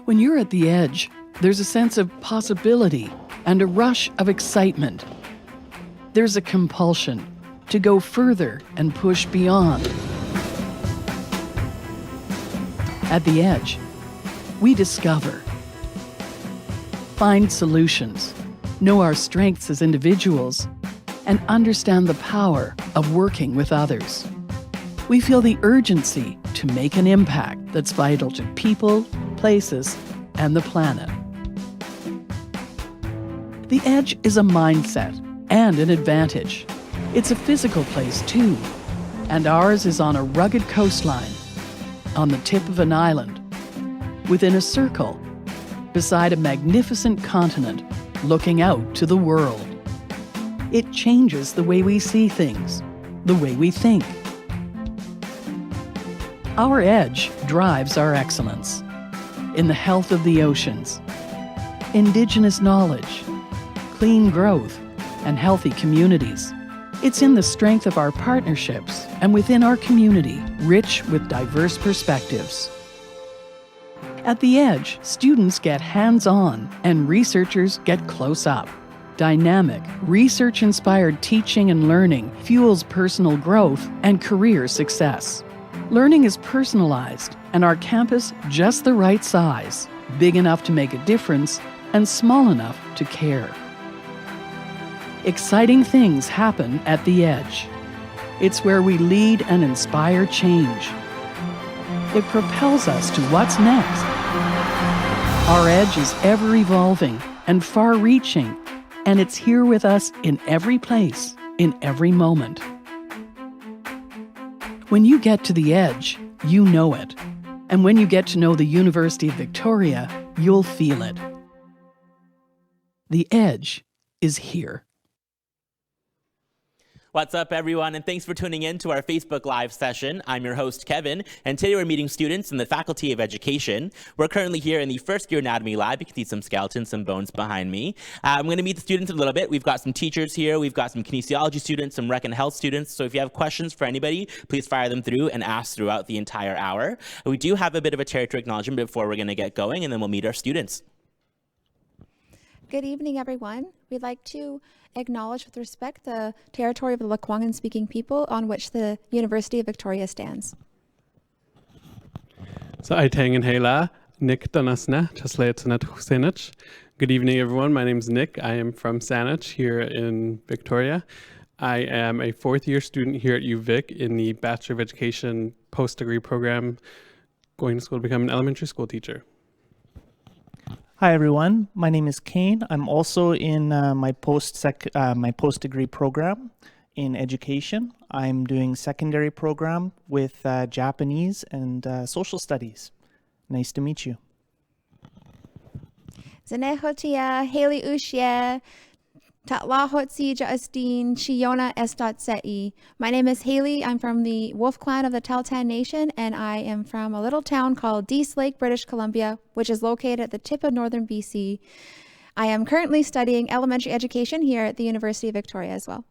When you're at the edge, there's a sense of possibility and a rush of excitement. There's a compulsion to go further and push beyond. At the edge, we discover, find solutions, know our strengths as individuals, and understand the power of working with others. We feel the urgency to make an impact that's vital to people, places, and the planet. The edge is a mindset and an advantage. It's a physical place too, and ours is on a rugged coastline, on the tip of an island, within a circle, beside a magnificent continent looking out to the world. It changes the way we see things, the way we think. Our edge drives our excellence in the health of the oceans, Indigenous knowledge, clean growth, and healthy communities. It's in the strength of our partnerships and within our community, rich with diverse perspectives. At the edge, students get hands-on and researchers get close up. Dynamic, research-inspired teaching and learning fuels personal growth and career success. Learning is personalized and our campus just the right size, big enough to make a difference and small enough to care. Exciting things happen at the edge. It's where we lead and inspire change. It propels us to what's next. Our edge is ever evolving and far-reaching, and it's here with us in every place, in every moment. When you get to the edge, you know it. And when you get to know the University of Victoria, you'll feel it. The edge is here. What's up, everyone, and thanks for tuning in to our Facebook Live session. I'm your host, Kevin, and today we're meeting students in the Faculty of Education. We're currently here in the first year anatomy lab. You can see some skeletons, some bones behind me. I'm going to meet the students in a little bit. We've got some teachers here. We've got some kinesiology students, some rec and health students. So if you have questions for anybody, please fire them through and ask throughout the entire hour. We do have a bit of a territory acknowledgement before we're going to get going, and then we'll meet our students. Good evening, everyone. We'd like to acknowledge with respect the territory of the Lekwungen-speaking people on which the University of Victoria stands. So I tangen hela Nick Donasna Chasleetsanat Husenich. Good evening, everyone. My name is Nick. I am from Saanich here in Victoria. I am a fourth-year student here at UVic in the Bachelor of Education post-degree program, going to school to become an elementary school teacher. Hi everyone, my name is Kane. I'm also in my post-degree program in education. I'm doing secondary program with Japanese and social studies. Nice to meet you. Zanehotia, Haley Ushia, Tatlahotsi Jastin, Shiona Estat. My name is Haley. I'm from the Wolf Clan of the Tahltan Nation, and I am from a little town called Dease Lake, British Columbia, which is located at the tip of northern BC. I am currently studying elementary education here at the University of Victoria as well.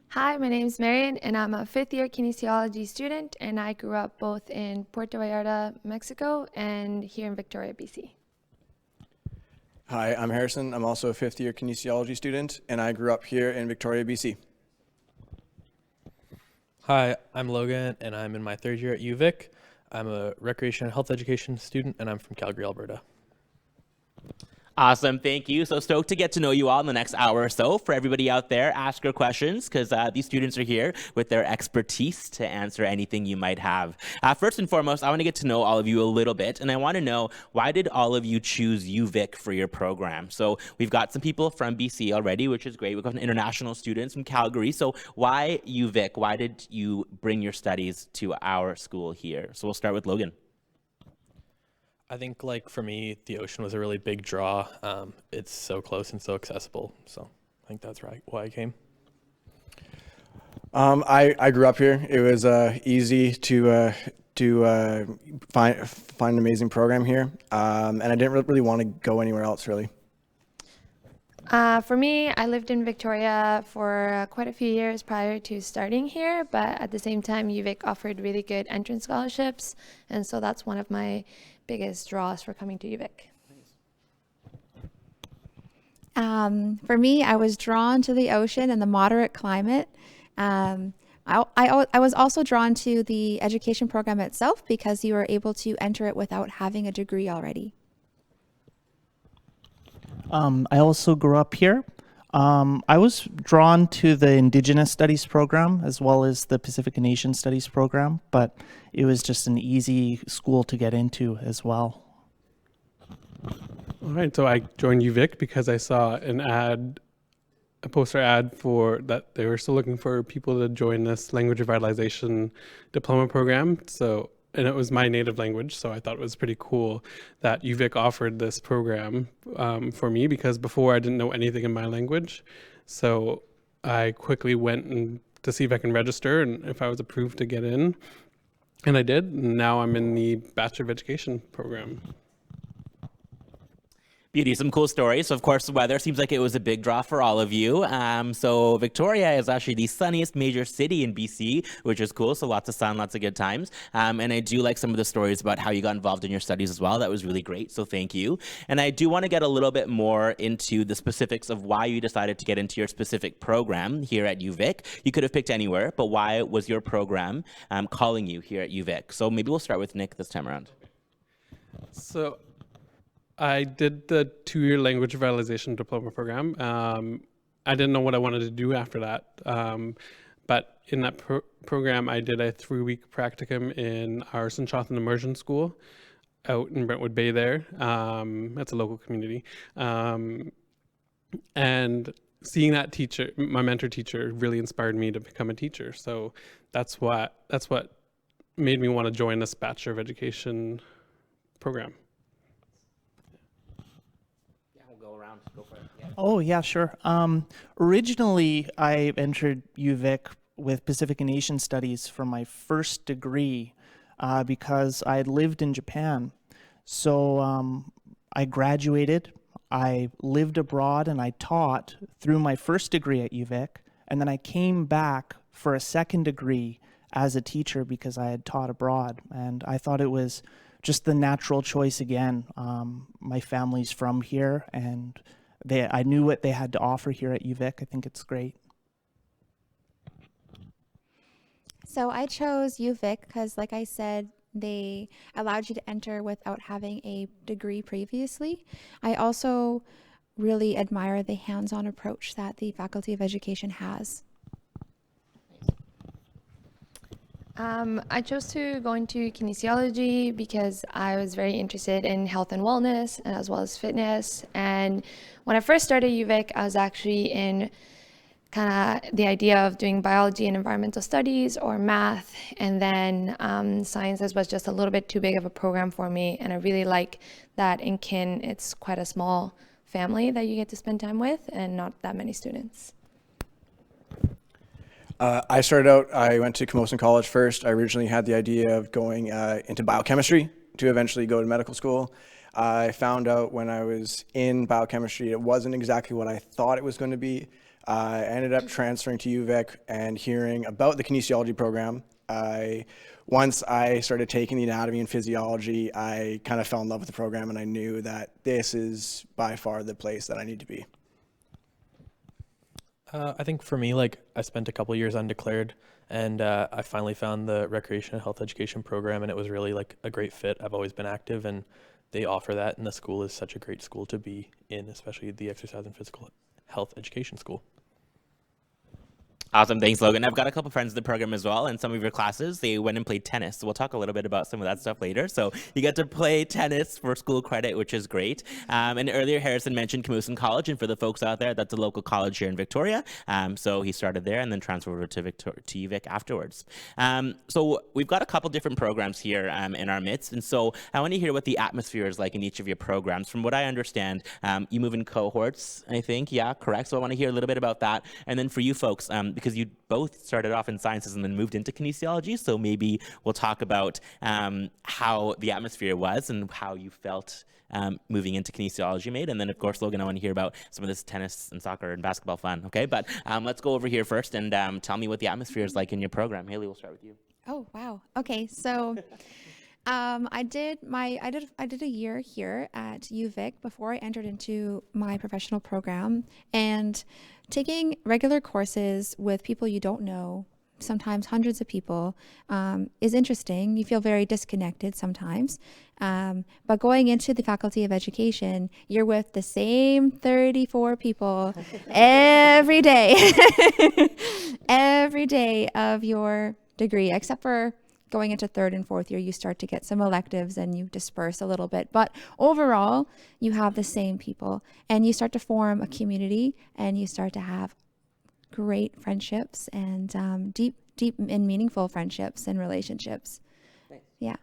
Hi, my name is Marian, and I'm a fifth-year kinesiology student, and I grew up both in Puerto Vallarta, Mexico, and here in Victoria, BC. Hi, I'm Harrison. I'm also a fifth-year kinesiology student, and I grew up here in Victoria, BC. Hi, I'm Logan, and I'm in my third year at UVic. I'm a recreation and health education student, and I'm from Calgary, Alberta. Awesome, thank you. So stoked to get to know you all in the next hour or so. For everybody out there, ask your questions because these students are here with their expertise to answer anything you might have. First and foremost, I want to get to know all of you a little bit, and I want to know, why did all of you choose UVic for your program? So we've got some people from BC already, which is great. We've got international students from Calgary. So why UVic? Why did you bring your studies to our school here? So we'll start with Logan. I think, like, for me, the ocean was a really big draw. It's so close and so accessible, so I think that's why I came. I grew up here. It was easy to find an amazing program here, and I didn't really want to go anywhere else, really. For me, I lived in Victoria for quite a few years prior to starting here, but at the same time, UVic offered really good entrance scholarships, and so that's one of my biggest draws for coming to UVic. For me, I was drawn to the ocean and the moderate climate. I was also drawn to the education program itself because you were able to enter it without having a degree already. I also grew up here. I was drawn to the Indigenous Studies program as well as the Pacific and Asian Studies program, but it was just an easy school to get into as well. All right, so I joined UVic because I saw a poster ad for that they were still looking for people to join this language revitalization diploma program. And it was my native language, so I thought it was pretty cool that UVic offered this program for me, because before I didn't know anything in my language. So I quickly went to see if I can register and if I was approved to get in, and I did. And now I'm in the Bachelor of Education program. Beauty, some cool stories. So, of course, the weather seems like it was a big draw for all of you. So Victoria is actually the sunniest major city in BC, which is cool. So lots of sun, lots of good times. And I do like some of the stories about how you got involved in your studies as well. That was really great. So thank you. And I do want to get a little bit more into the specifics of why you decided to get into your specific program here at UVic. You could have picked anywhere, but why was your program calling you here at UVic? So maybe we'll start with Nick this time around. So I did the 2-year language revitalization diploma program. I didn't know what I wanted to do after that. But in that program, I did a 3-week practicum in our St. Jonathan Immersion School out in Brentwood Bay there. That's a local community. And seeing that teacher, my mentor teacher, really inspired me to become a teacher. So that's what made me want to join this Bachelor of Education program. Go for it. Yeah. Oh, yeah, sure. Originally, I entered UVic with Pacific and Asian Studies for my first degree because I had lived in Japan. So I graduated, I lived abroad, and I taught through my first degree at UVic. And then I came back for a second degree as a teacher because I had taught abroad. And I thought it was just the natural choice again. My family's from here, and I knew what they had to offer here at UVic. I think it's great. So I chose UVic because, like I said, they allowed you to enter without having a degree previously. I also really admire the hands-on approach that the Faculty of Education has. I chose to go into kinesiology because I was very interested in health and wellness, and as well as fitness. And when I first started UVic, I was actually in kind of the idea of doing biology and environmental studies or math, and then sciences was just a little bit too big of a program for me. And I really like that in kin, it's quite a small family that you get to spend time with and not that many students. I started out, I went to Camosun College first. I originally had the idea of going into biochemistry to eventually go to medical school. I found out when I was in biochemistry, it wasn't exactly what I thought it was going to be. I ended up transferring to UVic and hearing about the kinesiology program. Once I started taking the anatomy and physiology, I kind of fell in love with the program, and I knew that this is by far the place that I need to be. I think for me, like, I spent a couple years undeclared, and I finally found the recreation and health education program, and it was really like a great fit. I've always been active, and they offer that, and the school is such a great school to be in, especially the exercise and physical health education school. Awesome. Thanks, Logan. I've got a couple friends in the program as well, and some of your classes, they went and played tennis. So we'll talk a little bit about some of that stuff later. So you get to play tennis for school credit, which is great. And earlier, Harrison mentioned Camosun College, and for the folks out there, that's a local college here in Victoria. So he started there and then transferred over to UVic afterwards. So we've got a couple different programs here in our midst, and so I want to hear what the atmosphere is like in each of your programs. From what I understand, you move in cohorts, I think. Yeah, correct. So I want to hear a little bit about that. And then for you folks, because you both started off in sciences and then moved into kinesiology. So maybe we'll talk about how the atmosphere was and how you felt moving into kinesiology made. And then, of course, Logan, I want to hear about some of this tennis and soccer and basketball fun. Okay, but let's go over here first and tell me what the atmosphere is like in your program. Haley, we'll start with you. Oh, wow. Okay, so I did a year here at UVic before I entered into my professional program, and taking regular courses with people you don't know, sometimes hundreds of people, is interesting. You feel very disconnected sometimes. But going into the Faculty of Education, you're with the same 34 people every day, every day of your degree, except for going into third and fourth year, you start to get some electives and you disperse a little bit. But overall, you have the same people and you start to form a community and you start to have great friendships and deep and meaningful friendships and relationships. Thanks. Yeah.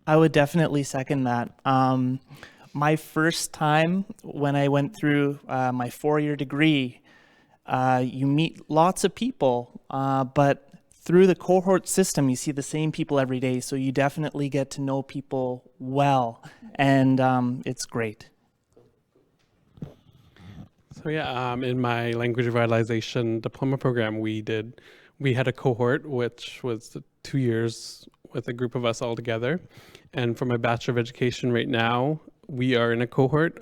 I would definitely second that. My first time when I went through my 4-year degree, you meet lots of people, but through the cohort system, you see the same people every day. So you definitely get to know people well, and it's great. So yeah, in my language revitalization diploma program, we had a cohort, which was 2 years with a group of us all together. And for my Bachelor of Education right now, we are in a cohort.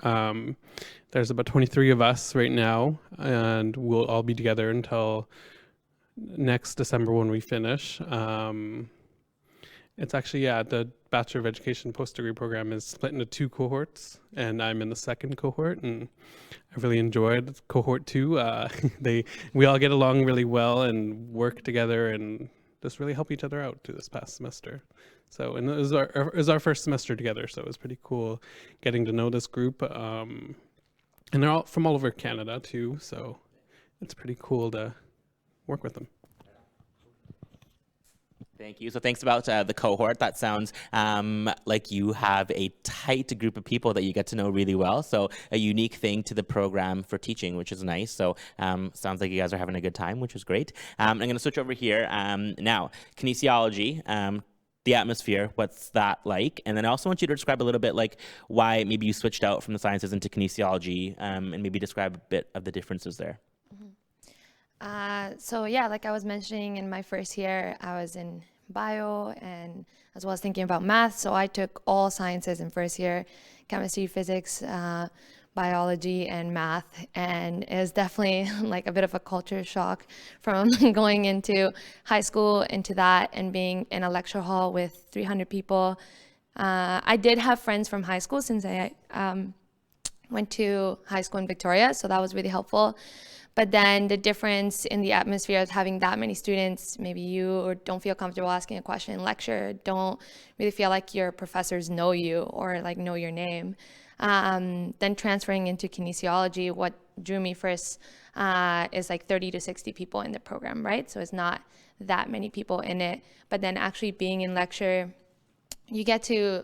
There's about 23 of us right now, and we'll all be together until next December when we finish. It's actually, the Bachelor of Education post-degree program is split into 2 cohorts, and I'm in the second cohort, and I really enjoyed cohort 2. We all get along really well and work together and just really help each other out through this past semester. So, and it was our first semester together, so it was pretty cool getting to know this group. And they're all from all over Canada too, so it's pretty cool to work with them. Thank you. So thanks about the cohort. That sounds like you have a tight group of people that you get to know really well. So a unique thing to the program for teaching, which is nice. So sounds like you guys are having a good time, which is great. I'm going to switch over here now. Kinesiology, the atmosphere, what's that like? And then I also want you to describe a little bit like why maybe you switched out from the sciences into kinesiology, and maybe describe a bit of the differences there. So yeah, like I was mentioning, in my first year, I was in bio and as well as thinking about math. So I took all sciences in first year, chemistry, physics, biology, and math. And it was definitely like a bit of a culture shock from going into high school into that and being in a lecture hall with 300 people. I did have friends from high school since I went to high school in Victoria, so that was really helpful. But then the difference in the atmosphere of having that many students, maybe you don't feel comfortable asking a question in lecture, don't really feel like your professors know you or like know your name. Then transferring into kinesiology, what drew me first is like 30 to 60 people in the program, right? So it's not that many people in it, but then actually being in lecture, you get to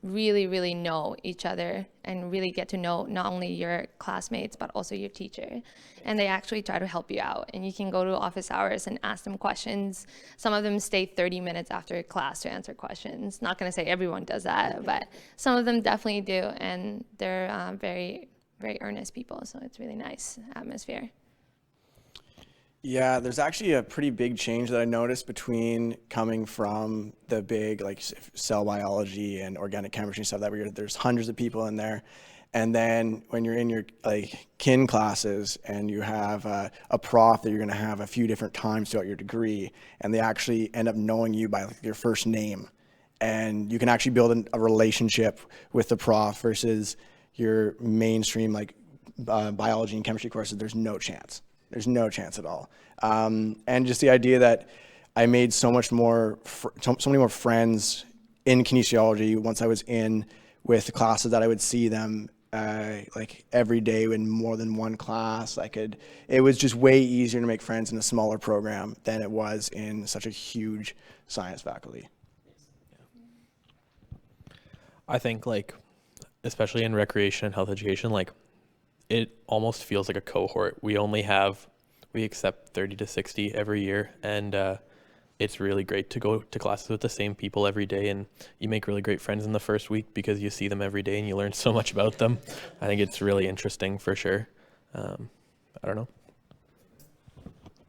really, really know each other and really get to know not only your classmates, but also your teacher. And they actually try to help you out. And you can go to office hours and ask them questions. Some of them stay 30 minutes after class to answer questions. Not gonna say everyone does that, but some of them definitely do. And they're very, very earnest people. So it's really nice atmosphere. Yeah, there's actually a pretty big change that I noticed between coming from the big like cell biology and organic chemistry stuff that there's hundreds of people in there, and then when you're in your like kin classes and you have a prof that you're going to have a few different times throughout your degree, and they actually end up knowing you by like, your first name, and you can actually build a relationship with the prof versus your mainstream like biology and chemistry courses. There's no chance. There's no chance at all. And just the idea that I made so many more friends in kinesiology once I was in with the classes that I would see them like every day in more than one class. It was just way easier to make friends in a smaller program than it was in such a huge science faculty. I think like, especially in recreation and health education, like it almost feels like a cohort. We only have we accept 30 to 60 every year, and it's really great to go to classes with the same people every day, and you make really great friends in the first week because you see them every day and you learn so much about them. I think it's really interesting for sure. I don't know.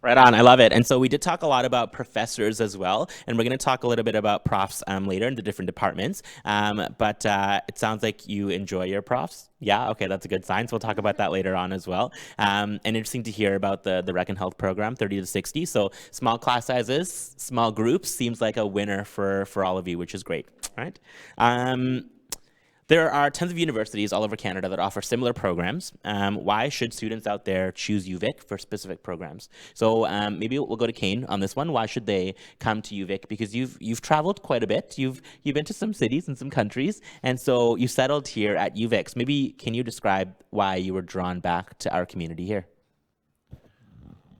Right on, I love it. And so we did talk a lot about professors as well, and we're going to talk a little bit about profs later in the different departments. But it sounds like you enjoy your profs. Yeah, okay, that's a good sign. So we'll talk about that later on as well. And interesting to hear about the Rec and Health program, 30 to 60. So small class sizes, small groups seems like a winner for all of you, which is great. All right. There are tons of universities all over Canada that offer similar programs. Why should students out there choose UVic for specific programs? So maybe we'll go to Kane on this one. Why should they come to UVic? Because you've traveled quite a bit. You've been to some cities and some countries, and so you settled here at UVic. So maybe can you describe why you were drawn back to our community here?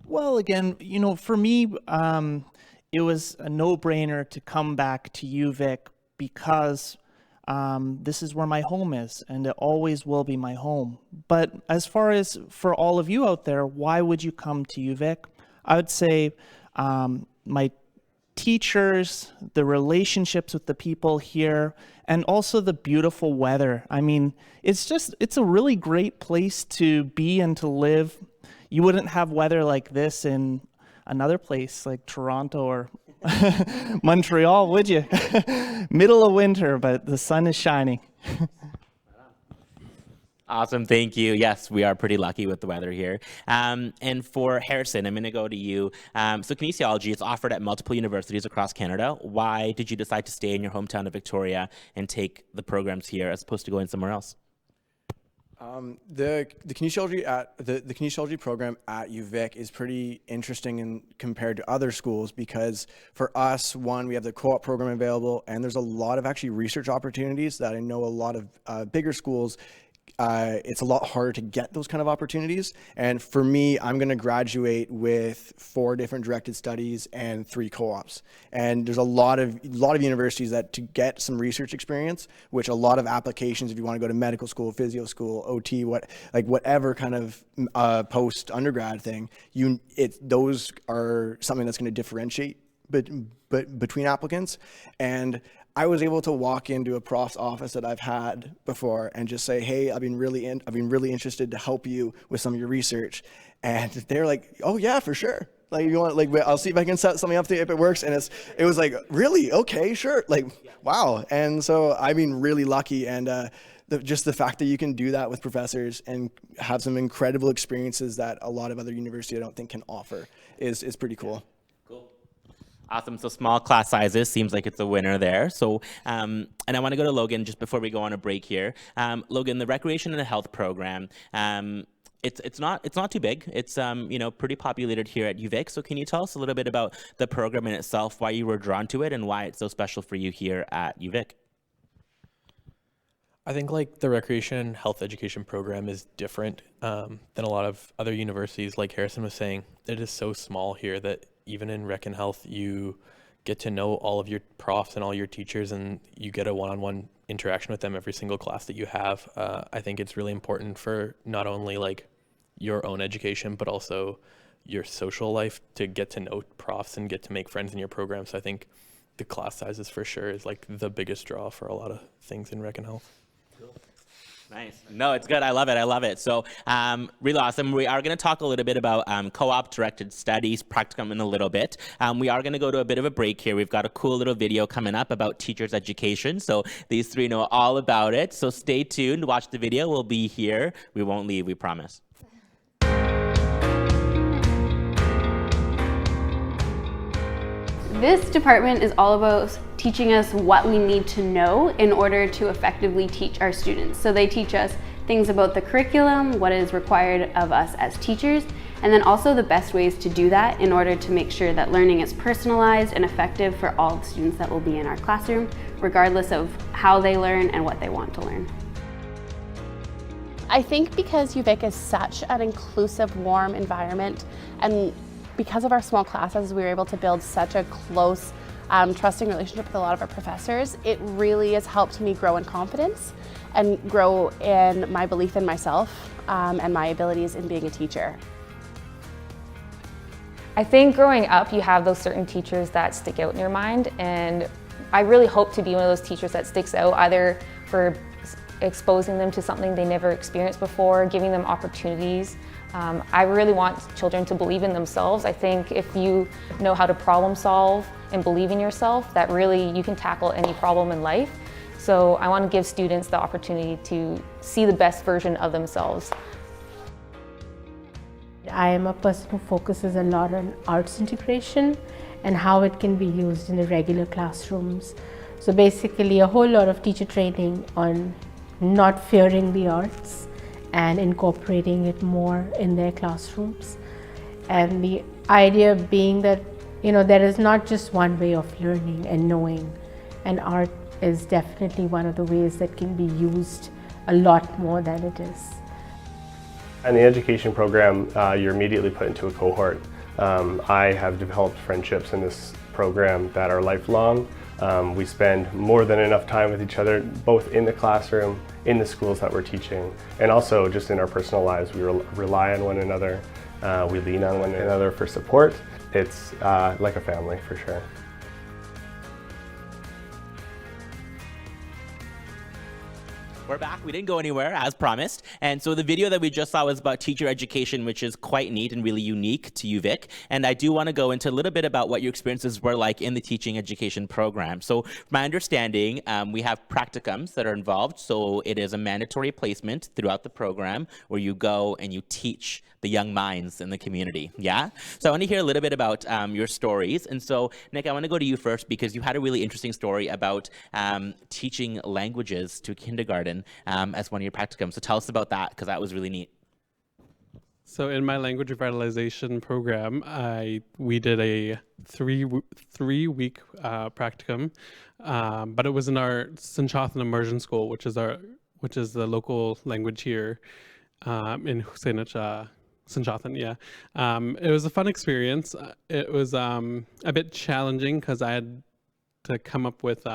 Well, again, for me, it was a no-brainer to come back to UVic because this is where my home is, and it always will be my home. But as far as for all of you out there, why would you come to UVic? I would say my teachers, the relationships with the people here, and also the beautiful weather. I mean, it's a really great place to be and to live. You wouldn't have weather like this in another place like Toronto or Montreal, would you? Middle of winter, but the sun is shining. Awesome, thank you. Yes, we are pretty lucky with the weather here. And for Harrison, I'm going to go to you. So kinesiology is offered at multiple universities across Canada. Why did you decide to stay in your hometown of Victoria and take the programs here as opposed to going somewhere else? The kinesiology program at UVic is pretty interesting compared to other schools because for us, one, we have the co-op program available, and there's a lot of actually research opportunities that I know a lot of bigger schools, it's a lot harder to get those kind of opportunities. And for me, I'm going to graduate with 4 different directed studies and 3 co-ops. And there's a lot of universities that to get some research experience, which a lot of applications, if you want to go to medical school, physio school, OT, whatever kind of post undergrad thing, those are something that's going to differentiate between applicants. And I was able to walk into a prof's office that I've had before and just say, "Hey, I've been really interested to help you with some of your research," and they're like, "Oh yeah, for sure. Like you want, I'll see if I can set something up if it works." And it was like, "Really? Okay, sure." Wow. And so I've been really lucky, and just the fact that you can do that with professors and have some incredible experiences that a lot of other universities I don't think can offer is pretty cool. Awesome. So small class sizes seems like it's a winner there. So, and I want to go to Logan just before we go on a break here. Logan, the recreation and health program, it's not too big. It's pretty populated here at UVic. So can you tell us a little bit about the program in itself, why you were drawn to it, and why it's so special for you here at UVic? I think the recreation and health education program is different than a lot of other universities. Like Harrison was saying, it is so small here that even in Rec and Health, you get to know all of your profs and all your teachers, and you get a one-on-one interaction with them every single class that you have. I think it's really important for not only your own education, but also your social life to get to know profs and get to make friends in your program. So I think the class sizes for sure is the biggest draw for a lot of things in Rec and Health. Nice. No, it's good. I love it. I love it. So really awesome. We are going to talk a little bit about co-op directed studies, practicum in a little bit. We are going to go to a bit of a break here. We've got a cool little video coming up about teachers' education. So these 3 know all about it. So stay tuned. Watch the video. We'll be here. We won't leave. We promise. This department is all about teaching us what we need to know in order to effectively teach our students. So they teach us things about the curriculum, what is required of us as teachers, and then also the best ways to do that in order to make sure that learning is personalized and effective for all the students that will be in our classroom, regardless of how they learn and what they want to learn. I think because UVic is such an inclusive, warm environment, and because of our small classes, we were able to build such a close, trusting relationship with a lot of our professors. It really has helped me grow in confidence and grow in my belief in myself and my abilities in being a teacher. I think growing up, you have those certain teachers that stick out in your mind, and I really hope to be one of those teachers that sticks out, either for exposing them to something they never experienced before, giving them opportunities. I really want children to believe in themselves. I think if you know how to problem solve and believe in yourself, that really you can tackle any problem in life. So I want to give students the opportunity to see the best version of themselves. I am a person who focuses a lot on arts integration and how it can be used in the regular classrooms. So basically a whole lot of teacher training on not fearing the arts and incorporating it more in their classrooms. And the idea being that, there is not just one way of learning and knowing, and art is definitely one of the ways that can be used a lot more than it is. In the education program, you're immediately put into a cohort. I have developed friendships in this program that are lifelong. We spend more than enough time with each other, both in the classroom, in the schools that we're teaching, and also just in our personal lives. We rely on one another, we lean on one another for support. It's like a family for sure. We're back. We didn't go anywhere, as promised. And so the video that we just saw was about teacher education, which is quite neat and really unique to UVic. And I do want to go into a little bit about what your experiences were like in the teaching education program. So from my understanding, we have practicums that are involved. So it is a mandatory placement throughout the program where you go and you teach the young minds in the community. Yeah? So I want to hear a little bit about your stories. And so, Nick, I want to go to you first because you had a really interesting story about teaching languages to kindergarten as one of your practicums. So tell us about that, because that was really neat. So in my language revitalization program, we did a three-week practicum, but it was in our Sanchothan Immersion School, which is the local language here in Husainich, Sanchothan, yeah. It was a fun experience. It was a bit challenging because I had to come up with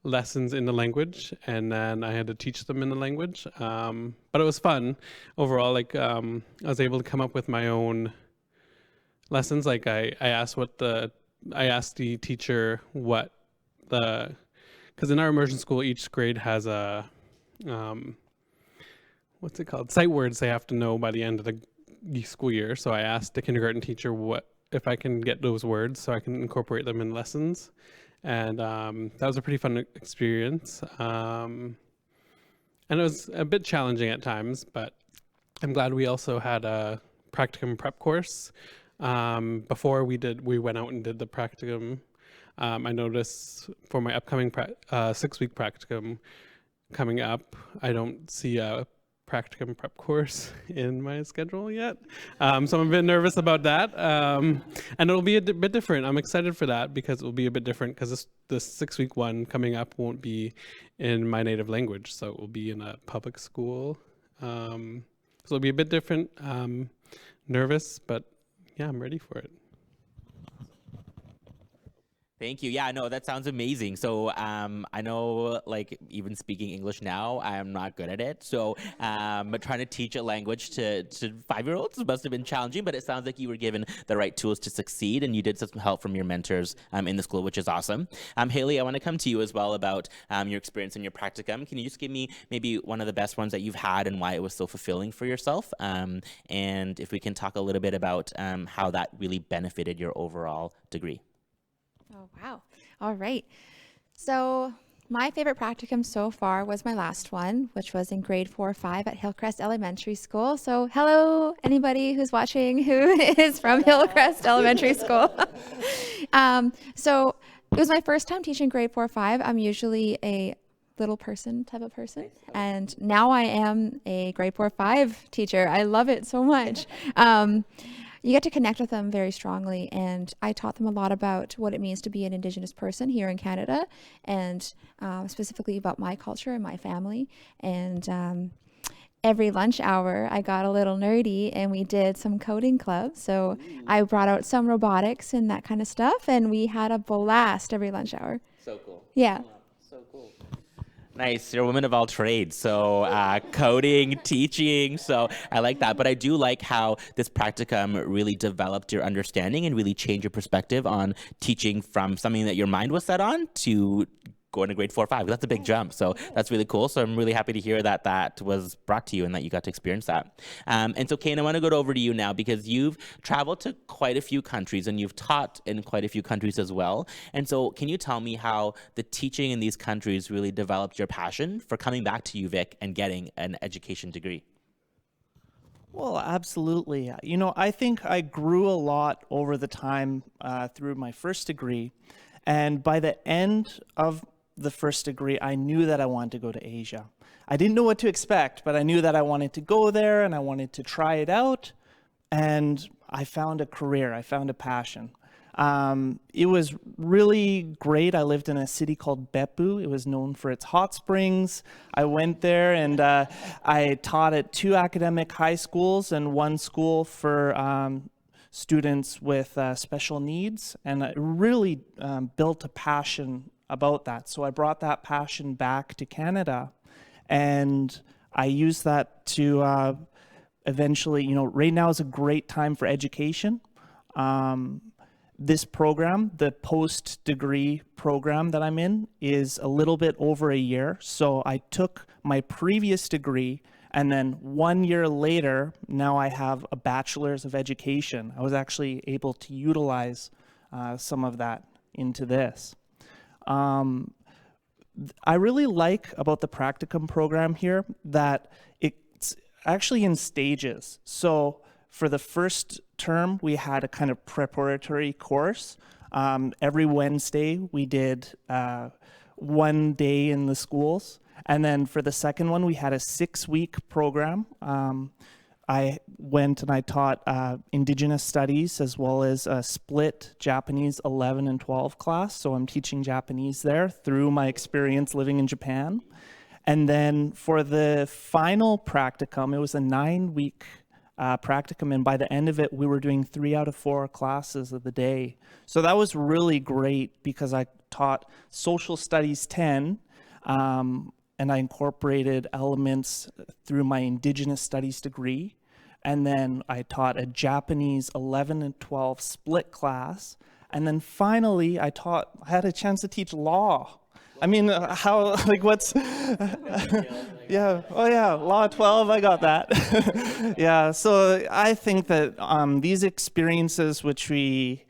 lessons in the language, and then I had to teach them in the language. But it was fun overall. Like I was able to come up with my own lessons. Like I asked the teacher what because in our immersion school, each grade has a what's it called? Sight words they have to know by the end of the school year. So I asked the kindergarten teacher if I can get those words so I can incorporate them in lessons. And that was a pretty fun experience. And it was a bit challenging at times, but I'm glad we also had a practicum prep course. Before we went out and did the practicum. I noticed for my upcoming 6-week practicum coming up, I don't see a practicum prep course in my schedule yet. So I'm a bit nervous about that. And it'll be a bit different. I'm excited for that because it will be a bit different because the 6-week one coming up won't be in my native language. So it will be in a public school. So it'll be a bit different. Nervous, but yeah, I'm ready for it. Thank you. Yeah, no, that sounds amazing. So I know, like, even speaking English now, I am not good at it. So but trying to teach a language to 5-year-olds must have been challenging, but it sounds like you were given the right tools to succeed, and you did some help from your mentors in the school, which is awesome. Haley, I want to come to you as well about your experience in your practicum. Can you just give me maybe one of the best ones that you've had and why it was so fulfilling for yourself? And if we can talk a little bit about how that really benefited your overall degree. Oh, wow. All right. So my favorite practicum so far was my last one, which was in grade 4-5 at Hillcrest Elementary School. So hello, anybody who's watching who is from Hillcrest Elementary School. So it was my first time teaching grade 4-5. I'm usually a little person type of person. And now I am a grade 4-5 teacher. I love it so much. You get to connect with them very strongly, and I taught them a lot about what it means to be an Indigenous person here in Canada, and specifically about my culture and my family. And every lunch hour, I got a little nerdy, and we did some coding clubs. So I brought out some robotics and that kind of stuff, and we had a blast every lunch hour. So cool. Yeah. So cool. Nice, you're a woman of all trades. So coding, teaching, so I like that. But I do like how this practicum really developed your understanding and really changed your perspective on teaching from something that your mind was set on to going to grade 4 or 5. That's a big jump. So that's really cool. So I'm really happy to hear that that was brought to you and that you got to experience that. And so Kane, I want to go over to you now because you've traveled to quite a few countries and you've taught in quite a few countries as well. And so can you tell me how the teaching in these countries really developed your passion for coming back to UVic and getting an education degree? Well, absolutely. You know, I think I grew a lot over the time through my first degree. And by the end of the first degree, I knew that I wanted to go to Asia. I didn't know what to expect, but I knew that I wanted to go there and I wanted to try it out. And I found a career, I found a passion. It was really great. I lived in a city called Beppu. It was known for its hot springs. I went there and I taught at 2 academic high schools and 1 school for students with special needs. And I really built a passion about that. So I brought that passion back to Canada and I used that to eventually, you know, right now is a great time for education. This program, the post-degree program that I'm in, is a little bit over a year. So I took my previous degree and then 1 year later, now I have a bachelor's of education. I was actually able to utilize some of that into this. I really like about the practicum program here that it's actually in stages. So for the first term, we had a kind of preparatory course. Every Wednesday, we did 1 day in the schools. And then for the second one, we had a 6-week program. I went and I taught Indigenous Studies as well as a split Japanese 11 and 12 class. So I'm teaching Japanese there through my experience living in Japan. And then for the final practicum, it was a 9-week practicum. And by the end of it, we were doing 3 out of 4 classes of the day. So that was really great because I taught Social Studies 10. And I incorporated elements through my Indigenous Studies degree. And then I taught a Japanese 11 and 12 split class. And then finally, I had a chance to teach law. I mean, what's, yeah, oh yeah, Law 12, I got that. Yeah, so I think that these experiences which we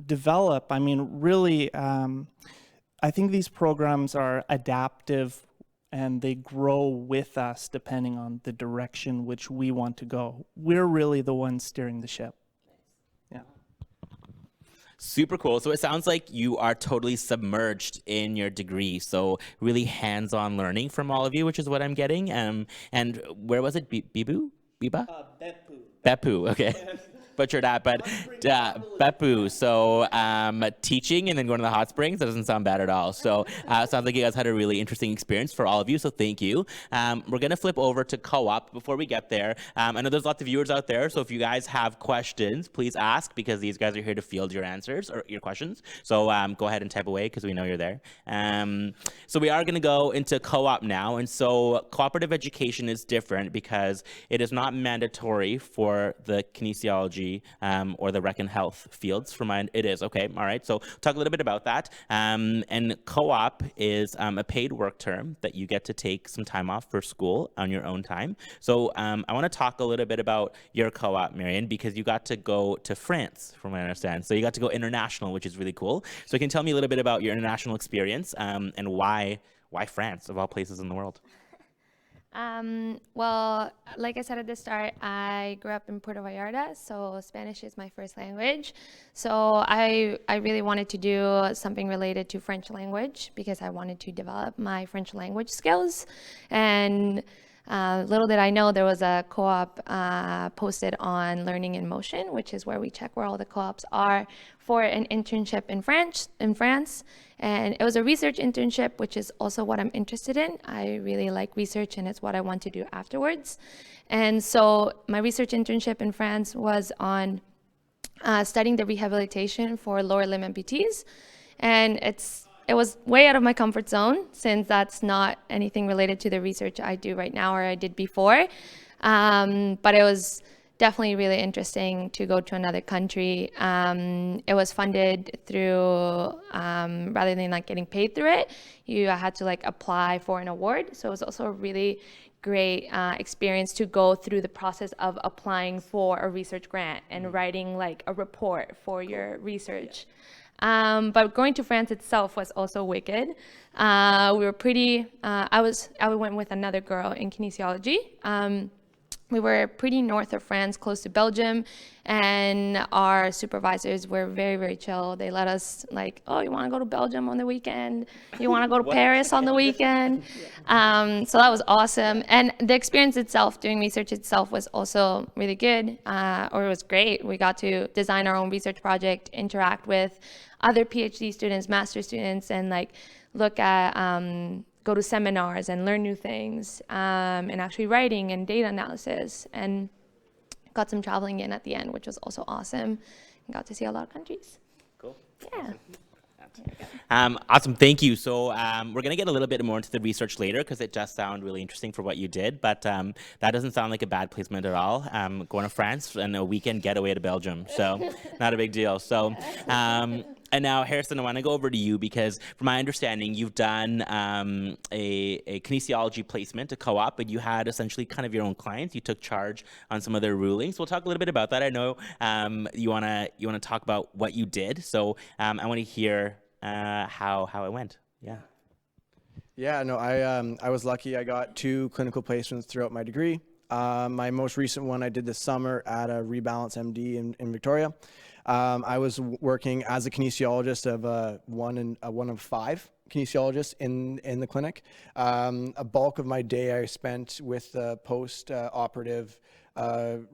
develop, I mean, really, I think these programs are adaptive and they grow with us depending on the direction which we want to go. We're really the ones steering the ship. Yeah. Super cool. So it sounds like you are totally submerged in your degree. So really hands-on learning from all of you, which is what I'm getting. And where was it? Bibu? Biba? Beppu. Beppu, okay. Butchered that, but Beppu. So teaching and then going to the hot springs, that doesn't sound bad at all. So it sounds like you guys had a really interesting experience for all of you, so thank you. We're going to flip over to co-op. Before we get there, I know there's lots of viewers out there, so if you guys have questions, please ask because these guys are here to field your answers or your questions. So go ahead and type away because we know you're there. So we are going to go into co-op now, and so cooperative education is different because it is not mandatory for the kinesiology or the rec and health fields. For mine, it is. Okay, all right. So talk a little bit about that. And co-op is a paid work term that you get to take some time off for school on your own time. So I want to talk a little bit about your co-op, Marion, because you got to go to France, from what I understand. So you got to go international, which is really cool. So you can tell me a little bit about your international experience and why France, of all places in the world? Well, like I said at the start, I grew up in Puerto Vallarta, so Spanish is my first language. So I really wanted to do something related to French language because I wanted to develop my French language skills. And little did I know there was a co-op posted on Learning in Motion, which is where we check where all the co-ops are for an internship in France. And it was a research internship, which is also what I'm interested in. I really like research and it's what I want to do afterwards. And so my research internship in France was on studying the rehabilitation for lower limb amputees. And it's it was way out of my comfort zone, since that's not anything related to the research I do right now or I did before. But it was definitely really interesting to go to another country. It was funded through, rather than like getting paid through it, you had to like apply for an award. So it was also a really great experience to go through the process of applying for a research grant and writing like a report for your research. But going to France itself was also wicked. We were pretty, I went with another girl in kinesiology. We were pretty north of France, close to Belgium, and our supervisors were very, very chill. They let us like, oh, you want to go to Belgium on the weekend? You want to go to Paris on the weekend? So that was awesome. And the experience itself, doing research itself, was also really good, or it was great. We got to design our own research project, interact with other PhD students, master students, and like look at go to seminars and learn new things, and actually writing and data analysis, and got some traveling in at the end, which was also awesome, and got to see a lot of countries. Cool. Yeah. Awesome, thank you. So we're going to get a little bit more into the research later, because it does sound really interesting for what you did, but that doesn't sound like a bad placement at all. Going to France and a weekend getaway to Belgium, so not a big deal. So, and now, Harrison, I want to go over to you, because from my understanding, you've done a kinesiology placement, a co-op, but you had essentially kind of your own clients. You took charge on some of their rulings. We'll talk a little bit about that. I know you want to talk about what you did, so I want to hear how it went. Yeah. Yeah, no, I was lucky. I got 2 clinical placements throughout my degree. My most recent one I did this summer at a Rebalance MD in Victoria. I was working as a kinesiologist of one of 5 kinesiologists in the clinic. A bulk of my day I spent with the post-operative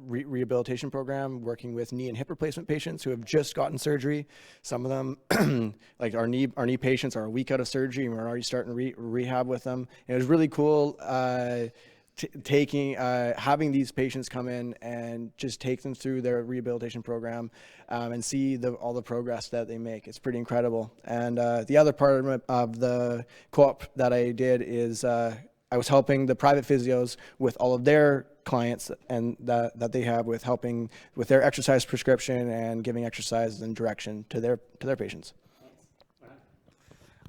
rehabilitation program, working with knee and hip replacement patients who have just gotten surgery. Some of them, like our knee patients, are a week out of surgery, and we're already starting rehab with them. And it was really cool having these patients come in and just take them through their rehabilitation program, and see all the progress that they make. It's pretty incredible. And the other part of the co-op that I did is I was helping the private physios with all of their clients and that they have, with helping with their exercise prescription and giving exercises and direction to their patients.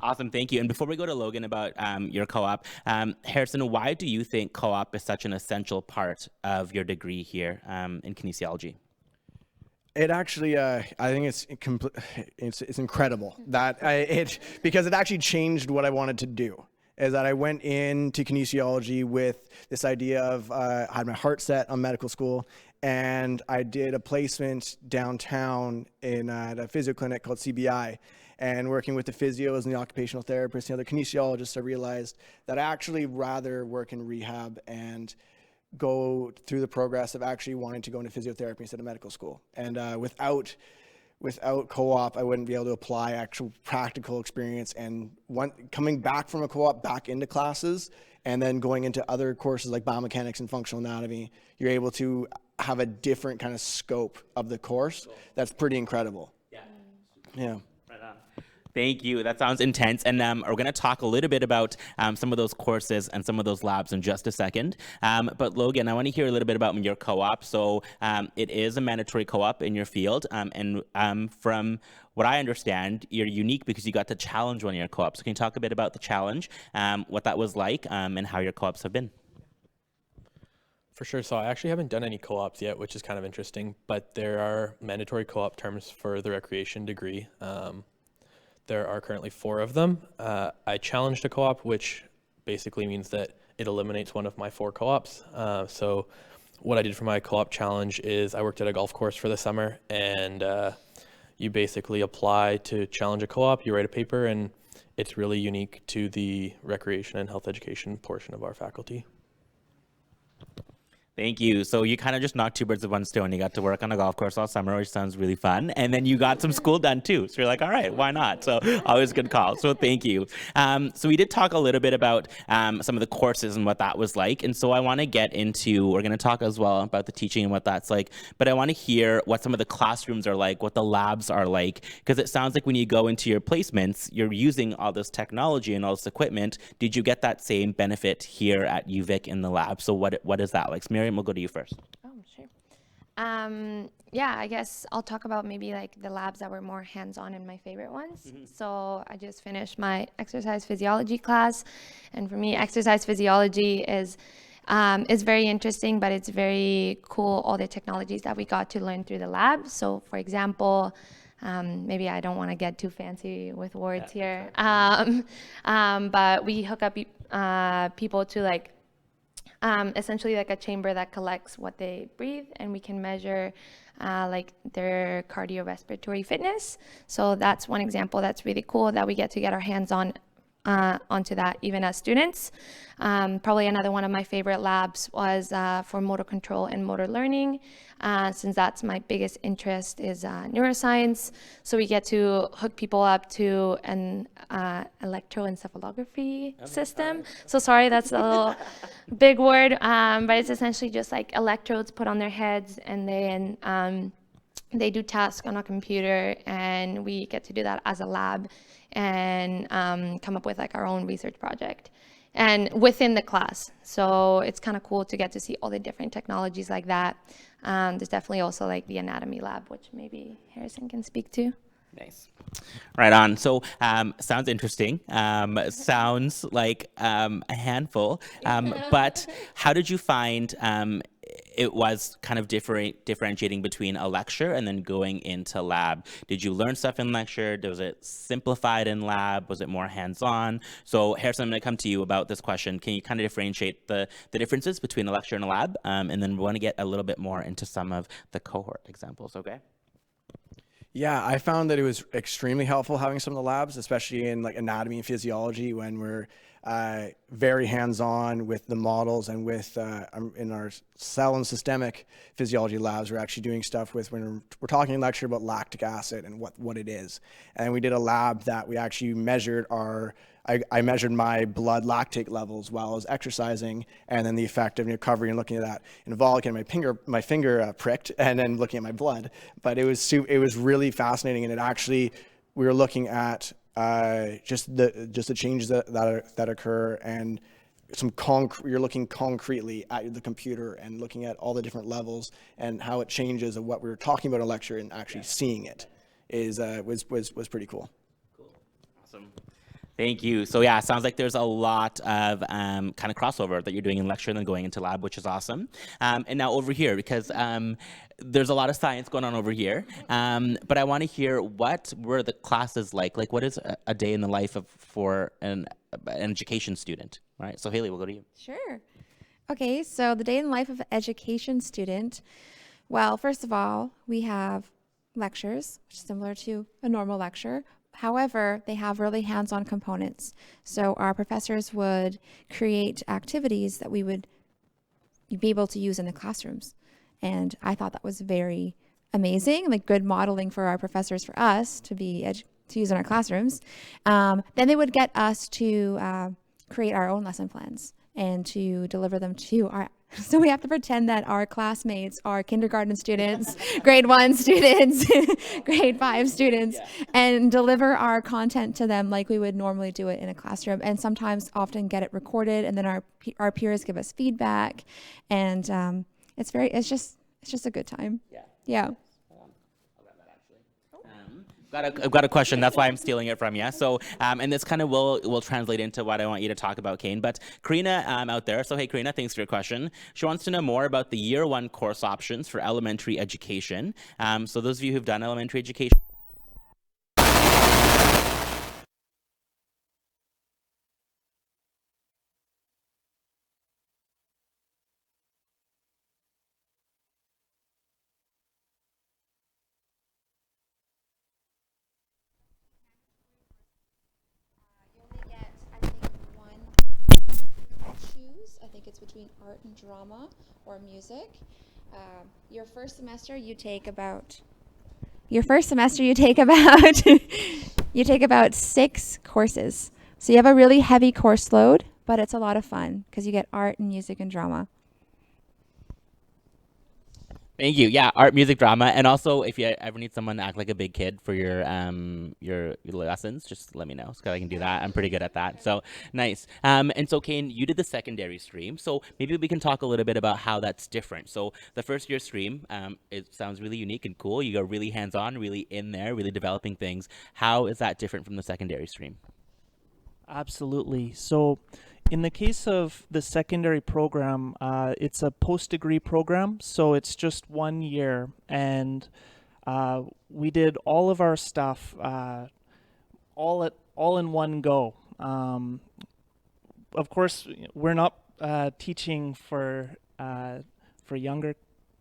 Awesome, thank you. And before we go to Logan about your co-op, Harrison, why do you think co-op is such an essential part of your degree here in kinesiology? It actually, I think it's incredible that because it actually changed what I wanted to do. Is that I went into kinesiology with this idea of I had my heart set on medical school, and I did a placement downtown at a physio clinic called CBI. And working with the physios and the occupational therapists and other kinesiologists, I realized that I actually rather work in rehab and go through the progress of actually wanting to go into physiotherapy instead of medical school. And without co-op, I wouldn't be able to apply actual practical experience, and coming back from a co-op back into classes and then going into other courses like biomechanics and functional anatomy, you're able to have a different kind of scope of the course. That's pretty incredible. Yeah. Thank you. That sounds intense. And we're going to talk a little bit about some of those courses and some of those labs in just a second. But Logan, I want to hear a little bit about your co-op. So it is a mandatory co-op in your field. And from what I understand, you're unique because you got to challenge one of your co-ops. So can you talk a bit about the challenge, what that was like, and how your co-ops have been? For sure. So I actually haven't done any co-ops yet, which is kind of interesting. But there are mandatory co-op terms for the recreation degree. There are currently 4 of them. I challenged a co-op, which basically means that it eliminates one of my 4 co-ops. So what I did for my co-op challenge is I worked at a golf course for the summer, and you basically apply to challenge a co-op, you write a paper, and it's really unique to the recreation and health education portion of our faculty. Thank you. So you kind of just knocked two birds with one stone. You got to work on a golf course all summer, which sounds really fun. And then you got some school done too. So you're like, all right, why not? So always a good call. So thank you. So we did talk a little bit about some of the courses and what that was like. And so I want to get into, we're going to talk as well about the teaching and what that's like. But I want to hear what some of the classrooms are like, what the labs are like. Because it sounds like when you go into your placements, you're using all this technology and all this equipment. Did you get that same benefit here at UVic in the lab? So what is that like? Miriam, we'll go to you first. Oh, sure. Yeah, I guess I'll talk about maybe like the labs that were more hands-on and my favorite ones. So I just finished my exercise physiology class, and for me, exercise physiology is very interesting, but it's very cool, all the technologies that we got to learn through the lab. So for example, maybe I don't want to get too fancy with words here, but we hook up people to like essentially like a chamber that collects what they breathe, and we can measure like their cardiorespiratory fitness. So that's one example that's really cool that we get to get our hands on onto that even as students. Probably another one of my favorite labs was for motor control and motor learning, since that's my biggest interest is neuroscience. So we get to hook people up to an electroencephalography system. So sorry, that's a little big word, but it's essentially just like electrodes put on their heads, and then they do tasks on a computer, and we get to do that as a lab and come up with like our own research project and within the class. So it's kind of cool to get to see all the different technologies like that. There's definitely also like the anatomy lab, which maybe Harrison can speak to. Nice. Right on. So sounds interesting. Sounds like a handful. But how did you find it was kind of differentiating between a lecture and then going into lab? Did you learn stuff in lecture? Was it simplified in lab? Was it more hands-on? So Harrison, I'm going to come to you about this question. Can you kind of differentiate the differences between a lecture and a lab? And then we want to get a little bit more into some of the cohort examples, okay? Yeah, I found that it was extremely helpful having some of the labs, especially in like anatomy and physiology, when we're very hands-on with the models, and with in our cell and systemic physiology labs, we're actually doing stuff with, when we're talking in lecture about lactic acid and what it is. And we did a lab that we actually measured I measured my blood lactate levels while I was exercising, and then the effect of recovery, and looking at that involved, and my finger pricked, and then looking at my blood. But it was really fascinating, and it actually, we were looking at just the changes that occur, and you're looking concretely at the computer and looking at all the different levels and how it changes of what we were talking about in a lecture, and actually seeing it was pretty cool. Cool. Awesome. Thank you. So yeah, it sounds like there's a lot of kind of crossover that you're doing in lecture and then going into lab, which is awesome. And now over here, because there's a lot of science going on over here, but I want to hear, what were the classes like? Like, what is a day in the life for an education student? All right, so Haley, we'll go to you. Sure. Okay, so the day in the life of an education student. Well, first of all, we have lectures, which is similar to a normal lecture. However, they have really hands-on components. So our professors would create activities that we would be able to use in the classrooms. And I thought that was very amazing, like good modeling for our professors, for us to use in our classrooms. Then they would get us to create our own lesson plans and to deliver them to our, so we have to pretend that our classmates are kindergarten students, grade 1 students, grade 5 students, and deliver our content to them like we would normally do it in a classroom, and sometimes often get it recorded, and then our peers give us feedback, and it's just a good time. Yeah. I've got a question. That's why I'm stealing it from you. So, and this kind of will translate into what I want you to talk about, Kane. But Karina out there, so hey, Karina, thanks for your question. She wants to know more about the Year 1 course options for elementary education. So those of you who've done elementary education, between art and drama or music. Your first semester you take about you take about 6 courses. So you have a really heavy course load, but it's a lot of fun because you get art and music and drama. Thank you. Yeah, art, music, drama, and also if you ever need someone to act like a big kid for your lessons, just let me know because I can do that. I'm pretty good at that. So nice. And so Kane, you did the secondary stream, so maybe we can talk a little bit about how that's different. So the first year stream, it sounds really unique and cool. You go really hands-on, really in there, really developing things. How is that different from the secondary stream? Absolutely. So in the case of the secondary program, it's a post-degree program, so it's just 1 year, and we did all of our stuff all in one go. Of course, we're not teaching for younger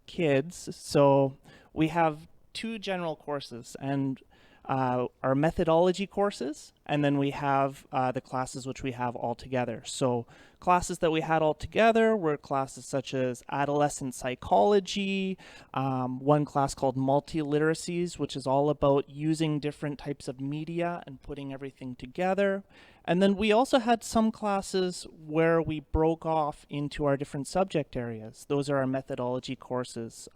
kids, so we have 2 general courses, and our methodology courses, and then we have the classes which we have all together. So classes that we had all together were classes such as adolescent psychology, one class called multiliteracies, which is all about using different types of media and putting everything together. And then we also had some classes where we broke off into our different subject areas. Those are our methodology courses.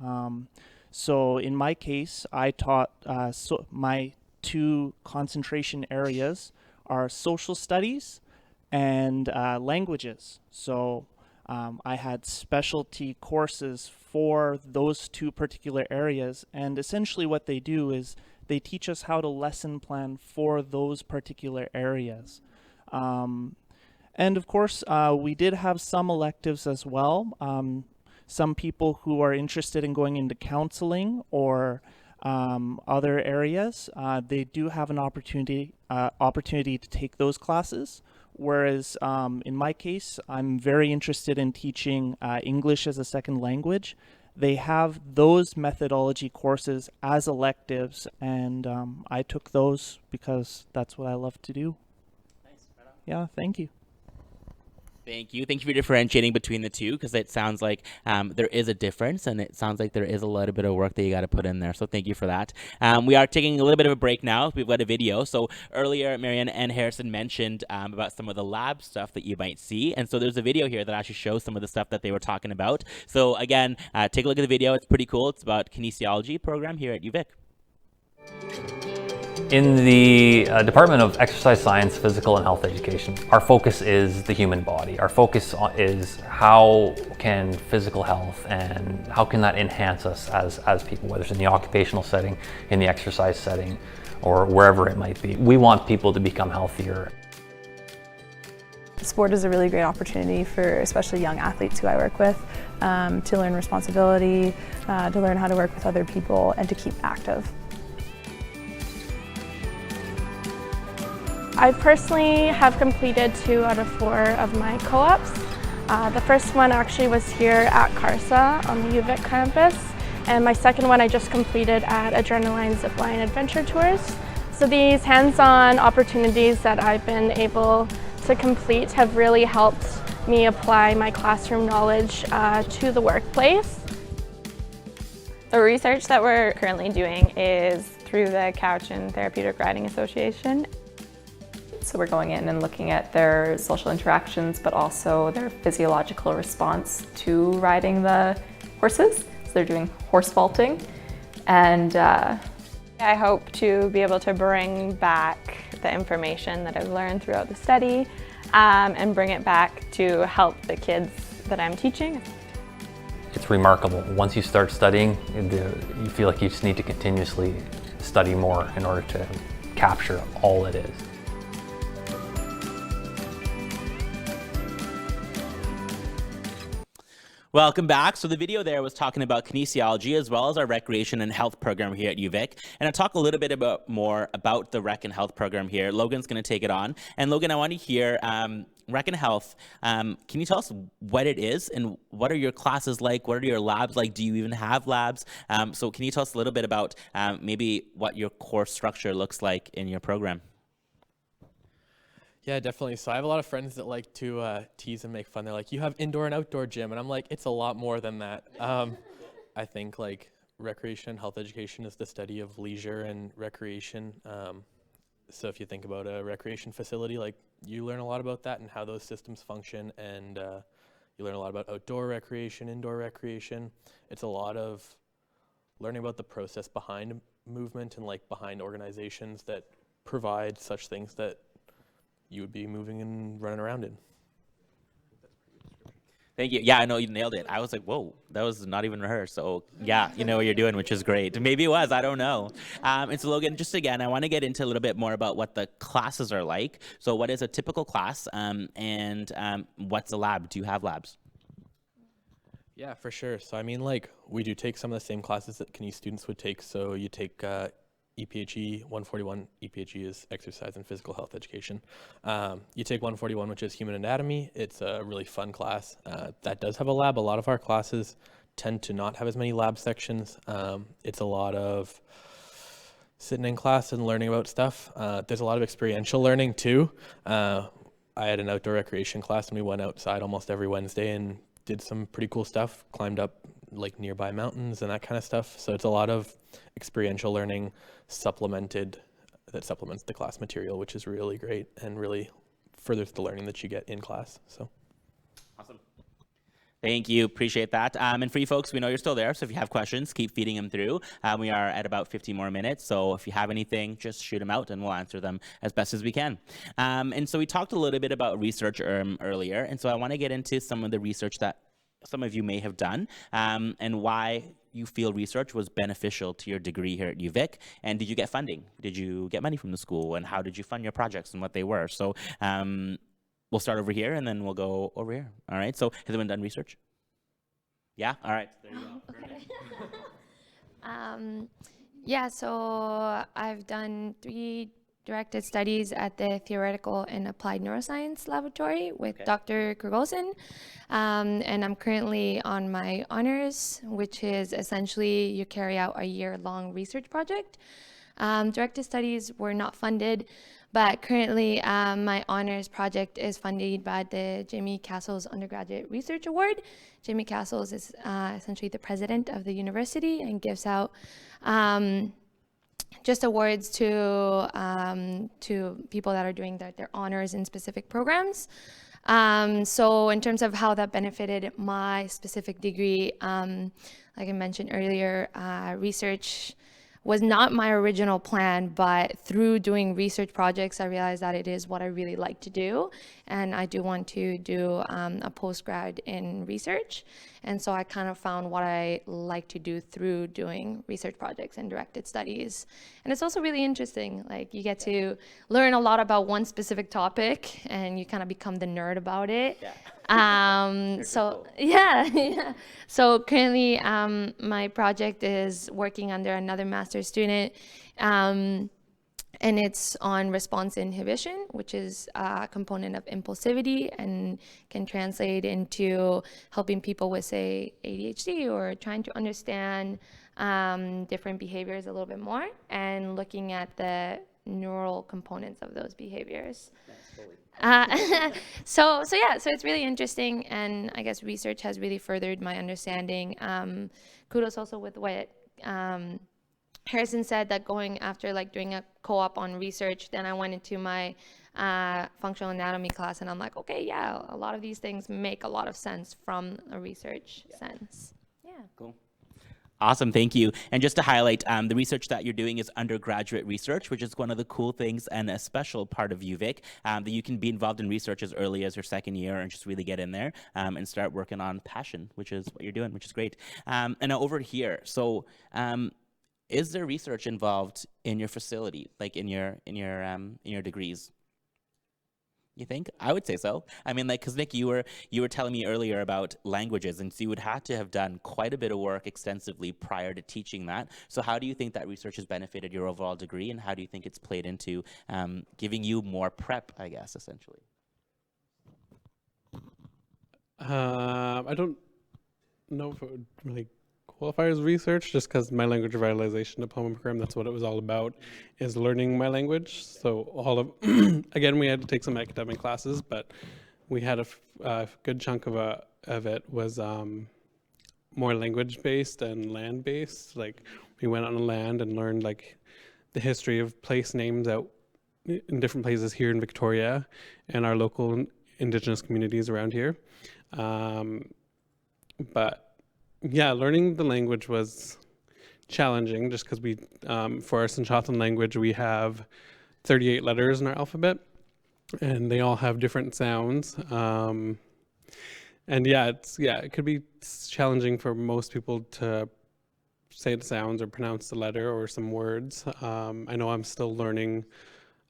So in my case, I taught my 2 concentration areas are social studies and languages. So I had specialty courses for those 2 particular areas, and essentially what they do is they teach us how to lesson plan for those particular areas. And of course, we did have some electives as well. Some people who are interested in going into counseling or other areas, they do have an opportunity to take those classes. Whereas in my case, I'm very interested in teaching English as a second language. They have those methodology courses as electives, and I took those because that's what I love to do. Nice. Right on. Yeah, thank you. Thank you. Thank you for differentiating between the 2, because it sounds like there is a difference, and it sounds like there is a little bit of work that you got to put in there. So thank you for that. We are taking a little bit of a break now. We've got a video. So earlier, Marianne and Harrison mentioned about some of the lab stuff that you might see. And so there's a video here that actually shows some of the stuff that they were talking about. So again, take a look at the video. It's pretty cool. It's about kinesiology program here at UVic. In the Department of Exercise Science, Physical and Health Education, our focus is the human body. Our focus is how can physical health and how can that enhance us as people, whether it's in the occupational setting, in the exercise setting, or wherever it might be. We want people to become healthier. Sport is a really great opportunity for especially young athletes who I work with to learn responsibility, to learn how to work with other people, and to keep active. I personally have completed 2 out of 4 of my co-ops. The first one actually was here at CARSA on the UVic campus, and my second one I just completed at Adrenaline Zipline Adventure Tours. So these hands-on opportunities that I've been able to complete have really helped me apply my classroom knowledge to the workplace. The research that we're currently doing is through the Couch and Therapeutic Riding Association. So we're going in and looking at their social interactions, but also their physiological response to riding the horses. So they're doing horse vaulting. And I hope to be able to bring back the information that I've learned throughout the study and bring it back to help the kids that I'm teaching. It's remarkable. Once you start studying, you feel like you just need to continuously study more in order to capture all it is. Welcome back. So the video there was talking about kinesiology as well as our recreation and health program here at UVic. And I'll talk a little bit more about the rec and health program here. Logan's going to take it on. And Logan, I want to hear rec and health. Can you tell us what it is and what are your classes like? What are your labs like? Do you even have labs? So can you tell us a little bit about maybe what your course structure looks like in your program? Yeah, definitely. So I have a lot of friends that like to tease and make fun. They're like, you have indoor and outdoor gym. And I'm like, it's a lot more than that. I think like recreation and health education is the study of leisure and recreation. So if you think about a recreation facility, like you learn a lot about that and how those systems function, and you learn a lot about outdoor recreation, indoor recreation. It's a lot of learning about the process behind movement and like behind organizations that provide such things that you would be moving and running around in. Thank you. Yeah, I know you nailed it. I was like, whoa, that was not even rehearsed. So yeah, you know what you're doing, which is great. Maybe it was, I don't know. And so Logan, just again, I want to get into a little bit more about what the classes are like. So what is a typical class, and what's a lab? Do you have labs? Yeah, for sure. So I mean, like, we do take some of the same classes that Kines students would take. So you take EPHE 141. EPHE is exercise and physical health education. You take 141, which is human anatomy. It's a really fun class. That does have a lab. A lot of our classes tend to not have as many lab sections. It's a lot of sitting in class and learning about stuff. There's a lot of experiential learning too. I had an outdoor recreation class, and we went outside almost every Wednesday and did some pretty cool stuff, climbed up like nearby mountains and that kind of stuff. So it's a lot of experiential learning that supplements the class material, which is really great and really furthers the learning that you get in class. So awesome. Thank you. Appreciate that. And for you folks, we know you're still there, so if you have questions, keep feeding them through. We are at about 50 more minutes, so if you have anything, just shoot them out and we'll answer them as best as we can. And so we talked a little bit about research earlier, and so I want to get into some of the research that some of you may have done, and why you feel research was beneficial to your degree here at UVic. And did you get funding? Did you get money from the school? And how did you fund your projects and what they were? So we'll start over here and then we'll go over here. All right, so has anyone done research? Yeah, all right, there you go. Okay. Yeah, so I've done 3 directed studies at the Theoretical and Applied Neuroscience Laboratory with Dr. Kurgolson. And I'm currently on my honors, which is essentially you carry out a year-long research project. Directed studies were not funded, but currently my honors project is funded by the Jamie Castles Undergraduate Research Award. Jamie Castles is essentially the president of the university and gives out just awards to people that are doing their honors in specific programs. So in terms of how that benefited my specific degree, like I mentioned earlier, research was not my original plan, but through doing research projects, I realized that it is what I really like to do. And I do want to do a postgrad in research. And so I kind of found what I like to do through doing research projects and directed studies. And it's also really interesting. Like you get to learn a lot about one specific topic and you kind of become the nerd about it. Yeah. So currently my project is working under another master's student, and it's on response inhibition, which is a component of impulsivity and can translate into helping people with, say, ADHD or trying to understand different behaviors a little bit more and looking at the neural components of those behaviors. So it's really interesting, and I guess research has really furthered my understanding. Kudos also with what Harrison said, that going after like doing a co-op on research, then I went into my functional anatomy class and I'm like, okay, yeah, a lot of these things make a lot of sense from a research sense. Yeah. Cool. Awesome, thank you. And just to highlight, the research that you're doing is undergraduate research, which is one of the cool things and a special part of UVic, that you can be involved in research as early as your second year and just really get in there and start working on passion, which is what you're doing, which is great. And now over here, so is there research involved in your facility, like in your degrees? You think? I would say so. I mean, like, because Nick, you were telling me earlier about languages, and so you would have to have done quite a bit of work extensively prior to teaching that. So how do you think that research has benefited your overall degree, and how do you think it's played into giving you more prep, I guess, essentially? I don't know if it would really qualify as research just because my language revitalization diploma program, that's what it was all about, is learning my language. So all of, again, we had to take some academic classes, but we had a good chunk of it was more language-based and land-based. Like we went on land and learned like the history of place names out in different places here in Victoria and our local Indigenous communities around here. But yeah, learning the language was challenging just because we, for our Sanchatan language, we have 38 letters in our alphabet and they all have different sounds. And yeah, it could be challenging for most people to say the sounds or pronounce the letter or some words. I know I'm still learning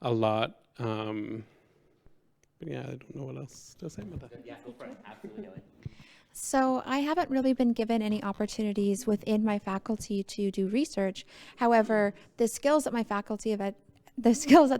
a lot. But yeah, I don't know what else to say about that. Yeah, go for it. Absolutely, Haley. So I haven't really been given any opportunities within my faculty to do research. However, the skills that the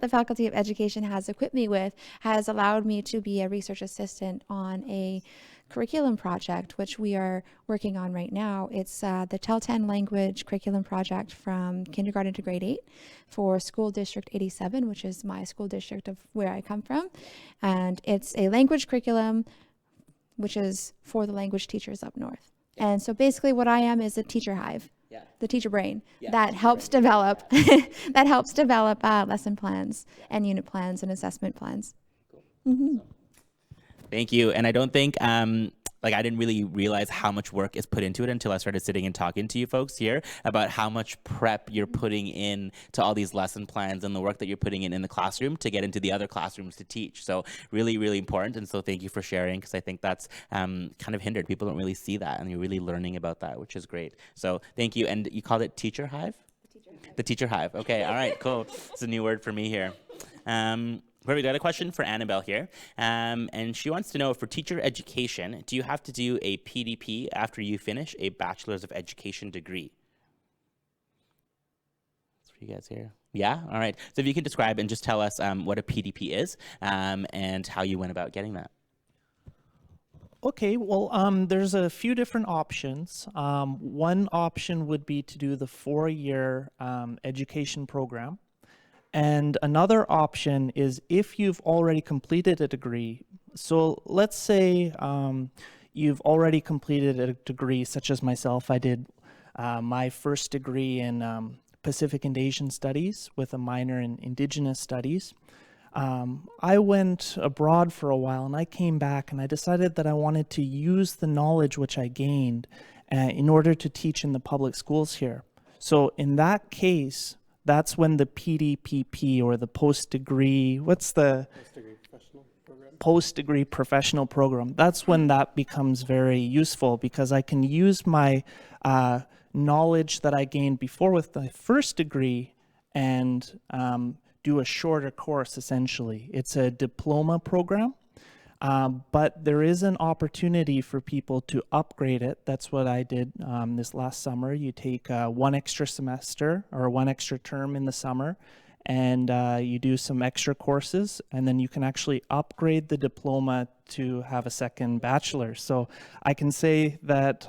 Faculty of Education has equipped me with has allowed me to be a research assistant on a curriculum project, which we are working on right now. It's the TEL-10 language curriculum project from kindergarten to grade 8 for School District 87, which is my school district of where I come from. And it's a language curriculum which is for the language teachers up north. Yeah. And so basically what I am is a teacher hive, the teacher brain that helps develop lesson plans and unit plans and assessment plans. Cool. Mm-hmm. Thank you. And I don't think, I didn't really realize how much work is put into it until I started sitting and talking to you folks here about how much prep you're putting in to all these lesson plans and the work that you're putting in the classroom to get into the other classrooms to teach. So really, really important. And so thank you for sharing, because I think that's kind of hindered. People don't really see that, and you're really learning about that, which is great. So thank you. And you called it Teacher Hive? The Teacher Hive. Okay. All right. Cool. It's a new word for me here. We got a question for Annabelle here, and she wants to know, for teacher education, do you have to do a PDP after you finish a Bachelor's of Education degree? That's for you guys here. Yeah? All right. So if you can describe and just tell us what a PDP is and how you went about getting that. Okay, well, there's a few different options. One option would be to do the 4-year education program. And another option is if you've already completed a degree. So let's say you've already completed a degree, such as myself. I did my first degree in Pacific and Asian Studies with a minor in Indigenous Studies. I went abroad for a while and I came back and I decided that I wanted to use the knowledge which I gained in order to teach in the public schools here. So in that case, that's when the PDPP, or the post-degree, post-degree professional program, that's when that becomes very useful, because I can use my knowledge that I gained before with my first degree and do a shorter course, essentially. It's a diploma program. But there is an opportunity for people to upgrade it. That's what I did this last summer. You take 1 extra semester or 1 extra term in the summer, and you do some extra courses, and then you can actually upgrade the diploma to have a second bachelor's. So I can say that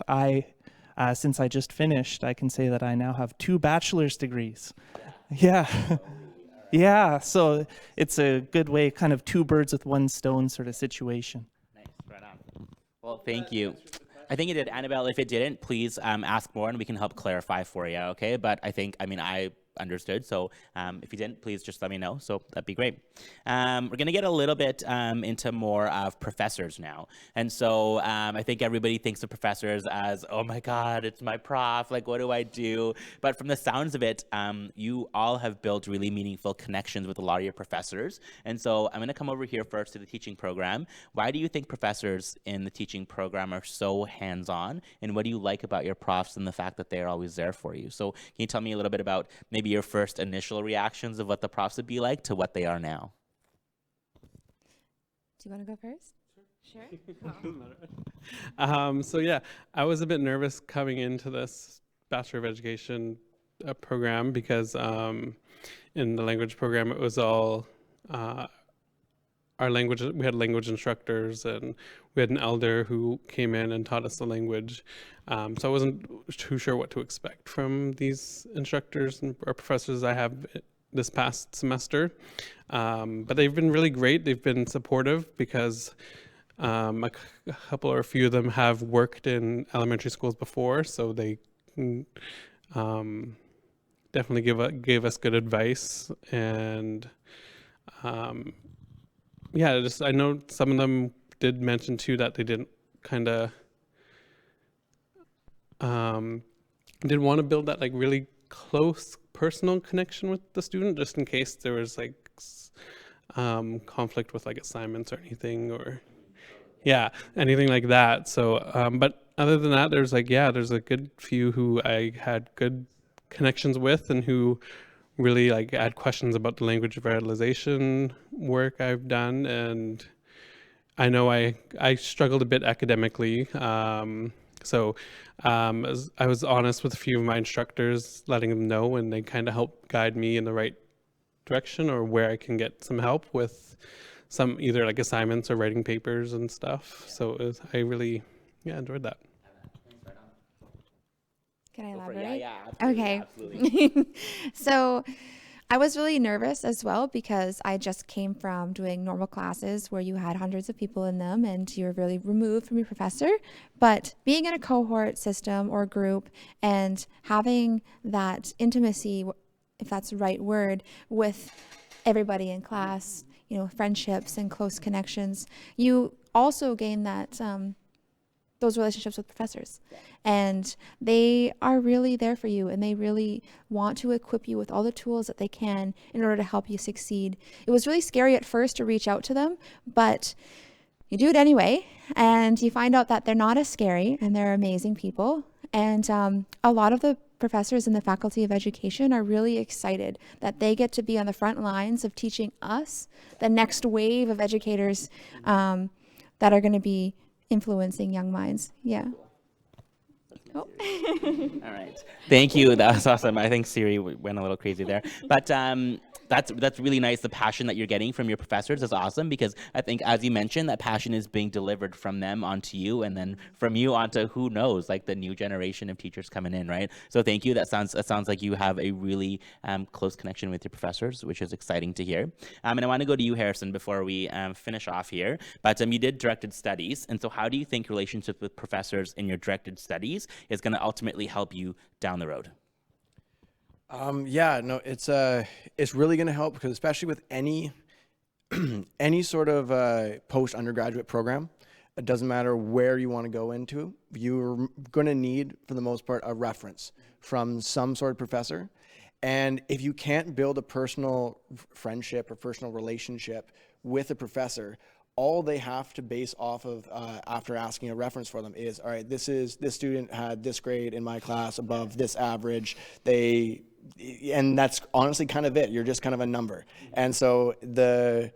since I just finished, I can say that I now have 2 bachelor's degrees. Yeah. Yeah, so it's a good way, kind of 2 birds with 1 stone sort of situation. Nice, right on. Well, thank you. I think it did. Annabelle, if it didn't, please ask more and we can help clarify for you, okay? But I understood, so if you didn't, please just let me know, so that'd be great. We're gonna get a little bit into more of professors now, and so I think everybody thinks of professors as, oh my god, it's my prof, like what do I do? But from the sounds of it, you all have built really meaningful connections with a lot of your professors, and so I'm gonna come over here first to the teaching program. Why do you think professors in the teaching program are so hands-on, and what do you like about your profs and the fact that they're always there for you? So can you tell me a little bit about maybe your first initial reactions of what the profs would be like to what they are now? Do you want to go first? Sure. So yeah, I was a bit nervous coming into this Bachelor of Education program because in the language program it was all our language, we had language instructors, and we had an elder who came in and taught us the language. So I wasn't too sure what to expect from these instructors or professors I have this past semester. But they've been really great. They've been supportive because a couple or a few of them have worked in elementary schools before, so they definitely gave us good advice. And yeah, I know some of them did mention too that they didn't kind of did want to build that like really close personal connection with the student, just in case there was like conflict with like assignments or anything, or anything like that. So but other than that, there's a good few who I had good connections with and who really like had questions about the language revitalization work I've done. And I know I struggled a bit academically. So I was honest with a few of my instructors, letting them know, and they kind of helped guide me in the right direction, or where I can get some help with some either like assignments or writing papers and stuff. So I really enjoyed that. Can I elaborate? Yeah, absolutely, okay. Absolutely. So I was really nervous as well, because I just came from doing normal classes where you had hundreds of people in them and you're really removed from your professor. But being in a cohort system or group and having that intimacy, if that's the right word, with everybody in class, friendships and close connections, you also gain that those relationships with professors. And they are really there for you, and they really want to equip you with all the tools that they can in order to help you succeed. It was really scary at first to reach out to them, but you do it anyway, and you find out that they're not as scary, and they're amazing people. And a lot of the professors in the Faculty of Education are really excited that they get to be on the front lines of teaching us, the next wave of educators that are going to be influencing young minds. Yeah. Oh. All right. Thank you. That was awesome. I think Siri went a little crazy there. But that's really nice. The passion that you're getting from your professors is awesome, because I think, as you mentioned, that passion is being delivered from them onto you, and then from you onto, who knows, like the new generation of teachers coming in, right? So thank you. That sounds like you have a really close connection with your professors, which is exciting to hear. And I want to go to you, Harrison, before we finish off here. But you did directed studies, and so how do you think relationship with professors in your directed studies is going to ultimately help you down the road? It's really going to help, because especially with any sort of post undergraduate program, it doesn't matter where you want to go into, you're going to need, for the most part, a reference from some sort of professor. And if you can't build a personal friendship or personal relationship with a professor, all they have to base off of after asking a reference for them is, all right, this student had this grade in my class above this average. And that's honestly kind of it. You're just kind of a number. And so the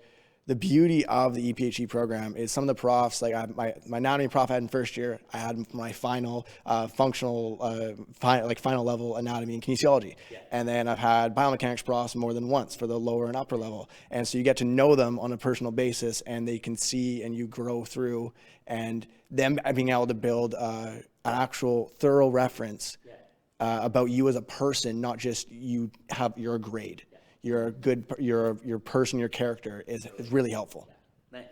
beauty of the EPHE program is some of the profs, like my anatomy prof I had in first year, I had my final final level anatomy and kinesiology. Yeah. And then I've had biomechanics profs more than once for the lower and upper level. And so you get to know them on a personal basis, and they can see and you grow through, and them being able to build an actual thorough reference about you as a person, not just you're a grade. You're a good, your person, your character is really helpful. Nice.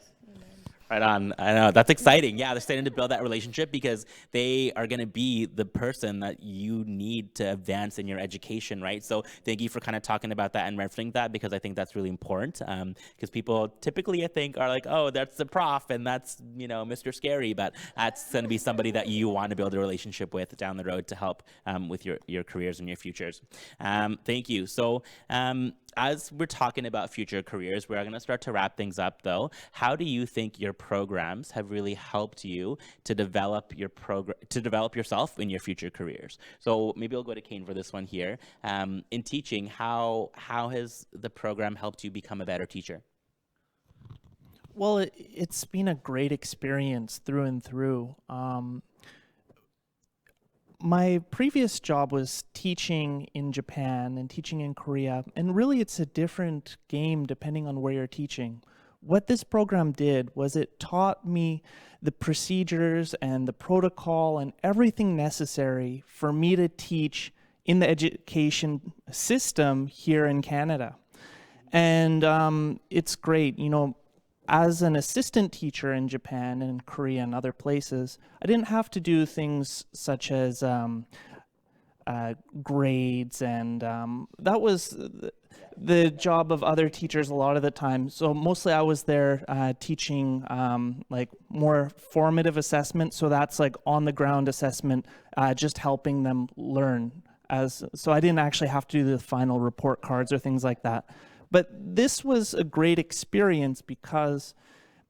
Right on. I know, that's exciting. Yeah, they're starting to build that relationship, because they are going to be the person that you need to advance in your education, right? So thank you for kind of talking about that and referencing that, because I think that's really important. Because people typically, I think, are like, oh, that's the prof and that's, Mr. Scary, but that's going to be somebody that you want to build a relationship with down the road to help with your careers and your futures. Thank you. So as we're talking about future careers, we're going to start to wrap things up, though. How do you think your programs have really helped you to develop yourself in your future careers? So maybe I'll go to Kane for this one here. In teaching, how has the program helped you become a better teacher? Well, it's been a great experience through and through. My previous job was teaching in Japan and teaching in Korea, and really it's a different game depending on where you're teaching. what this program did was it taught me the procedures and the protocol and everything necessary for me to teach in the education system here in Canada. And it's great, you know, as an assistant teacher in Japan and Korea and other places, I didn't have to do things such as grades, and that was the job of other teachers a lot of the time. So mostly I was there teaching like more formative assessment, so that's like on the ground assessment, just helping them learn. So I didn't actually have to do the final report cards or things like that. But this was a great experience because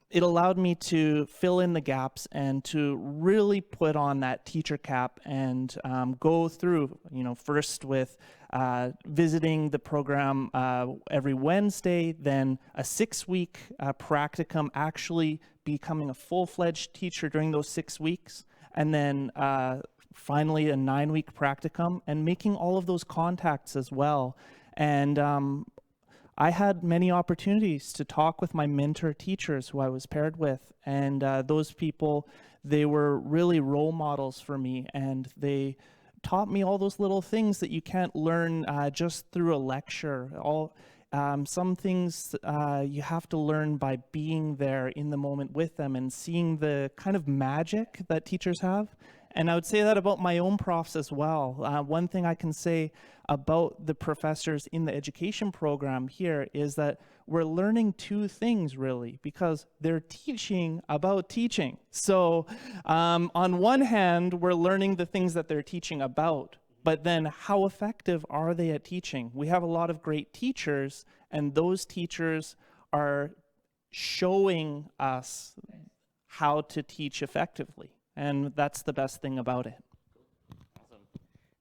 it allowed me to fill in the gaps and to really put on that teacher cap and go through, you know, first with visiting the program every Wednesday, then a 6-week practicum, actually becoming a full-fledged teacher during those 6 weeks, and then finally a 9-week practicum, and making all of those contacts as well. And I had many opportunities to talk with my mentor teachers who I was paired with, and those people, they were really role models for me, and they taught me all those little things that you can't learn just through a lecture. Some things you have to learn by being there in the moment with them and seeing the kind of magic that teachers have. And I would say that about my own profs as well. One thing I can say about the professors in the education program here is that we're learning two things really, because they're teaching about teaching. So on one hand, we're learning the things that they're teaching about, but then how effective are they at teaching? We have a lot of great teachers, and those teachers are showing us how to teach effectively. And that's the best thing about it. Awesome.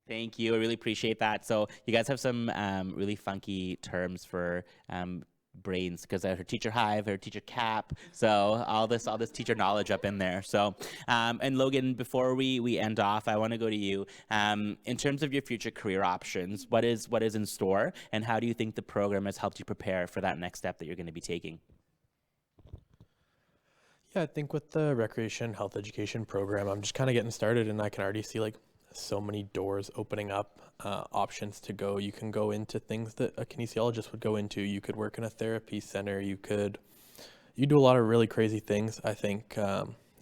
Thank you. I really appreciate that. So you guys have some really funky terms for brains, because I heard teacher hive, I heard teacher cap. So all this teacher knowledge up in there. So and Logan, before we end off, I want to go to you. In terms of your future career options, what is in store, and how do you think the program has helped you prepare for that next step that you're going to be taking? Yeah, I think with the recreation health education program, I'm just kind of getting started, and I can already see like so many doors opening up, options to go. You can go into things that a kinesiologist would go into. You could work in a therapy center. You do a lot of really crazy things. I think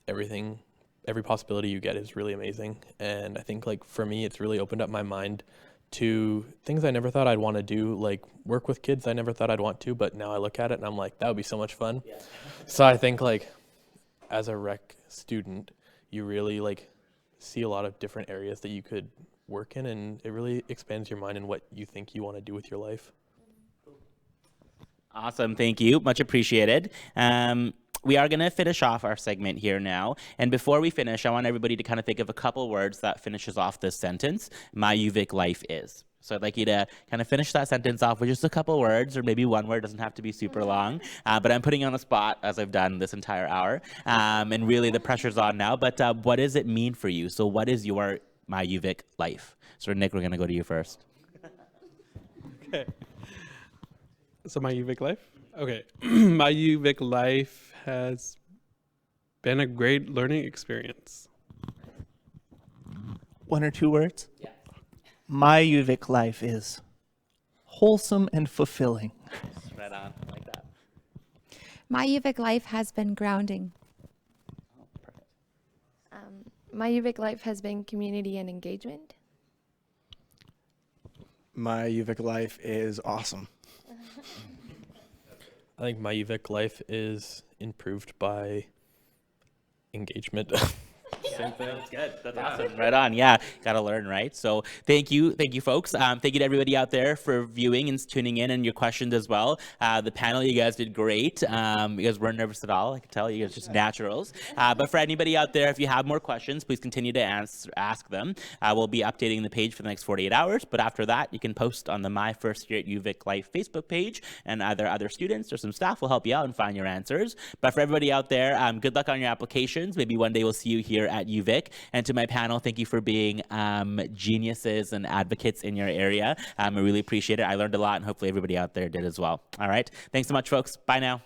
every possibility you get is really amazing. And I think like for me, it's really opened up my mind to things I never thought I'd want to do, like work with kids I never thought I'd want to, but now I look at it and I'm like, that would be so much fun. Yeah. So I think like, as a rec student, you really like see a lot of different areas that you could work in, and it really expands your mind and what you think you want to do with your life. Awesome, thank you, much appreciated. We are going to finish off our segment here now, and before we finish, I want everybody to kind of think of a couple words that finishes off this sentence: my UVic life is. So I'd like you to kind of finish that sentence off with just a couple words, or maybe one word. It doesn't have to be super long, but I'm putting you on the spot, as I've done this entire hour, and really the pressure's on now. But what does it mean for you? So what is your my UVic life? So Nick, we're going to go to you first. Okay. So my UVic life? Okay. My UVic life has been a great learning experience. One or two words? Yeah. My UVic life is wholesome and fulfilling. Right on, I like that. My UVic life has been grounding. Oh, perfect. My UVic life has been community and engagement. My UVic life is awesome. I think my UVic life is improved by engagement. Same thing. That's good. That's awesome. Right on. Yeah, gotta learn, right? So thank you, folks. Thank you to everybody out there for viewing and tuning in, and your questions as well. The panel, you guys did great. You guys weren't nervous at all. I can tell you guys just naturals. But for anybody out there, if you have more questions, please continue to ask them. We'll be updating the page for the next 48 hours. But after that, you can post on the My First Year at UVic Life Facebook page, and either other students or some staff will help you out and find your answers. But for everybody out there, good luck on your applications. Maybe one day we'll see you here at UVic. And to my panel, thank you for being geniuses and advocates in your area. I really appreciate it. I learned a lot, and hopefully everybody out there did as well. All right. Thanks so much, folks. Bye now.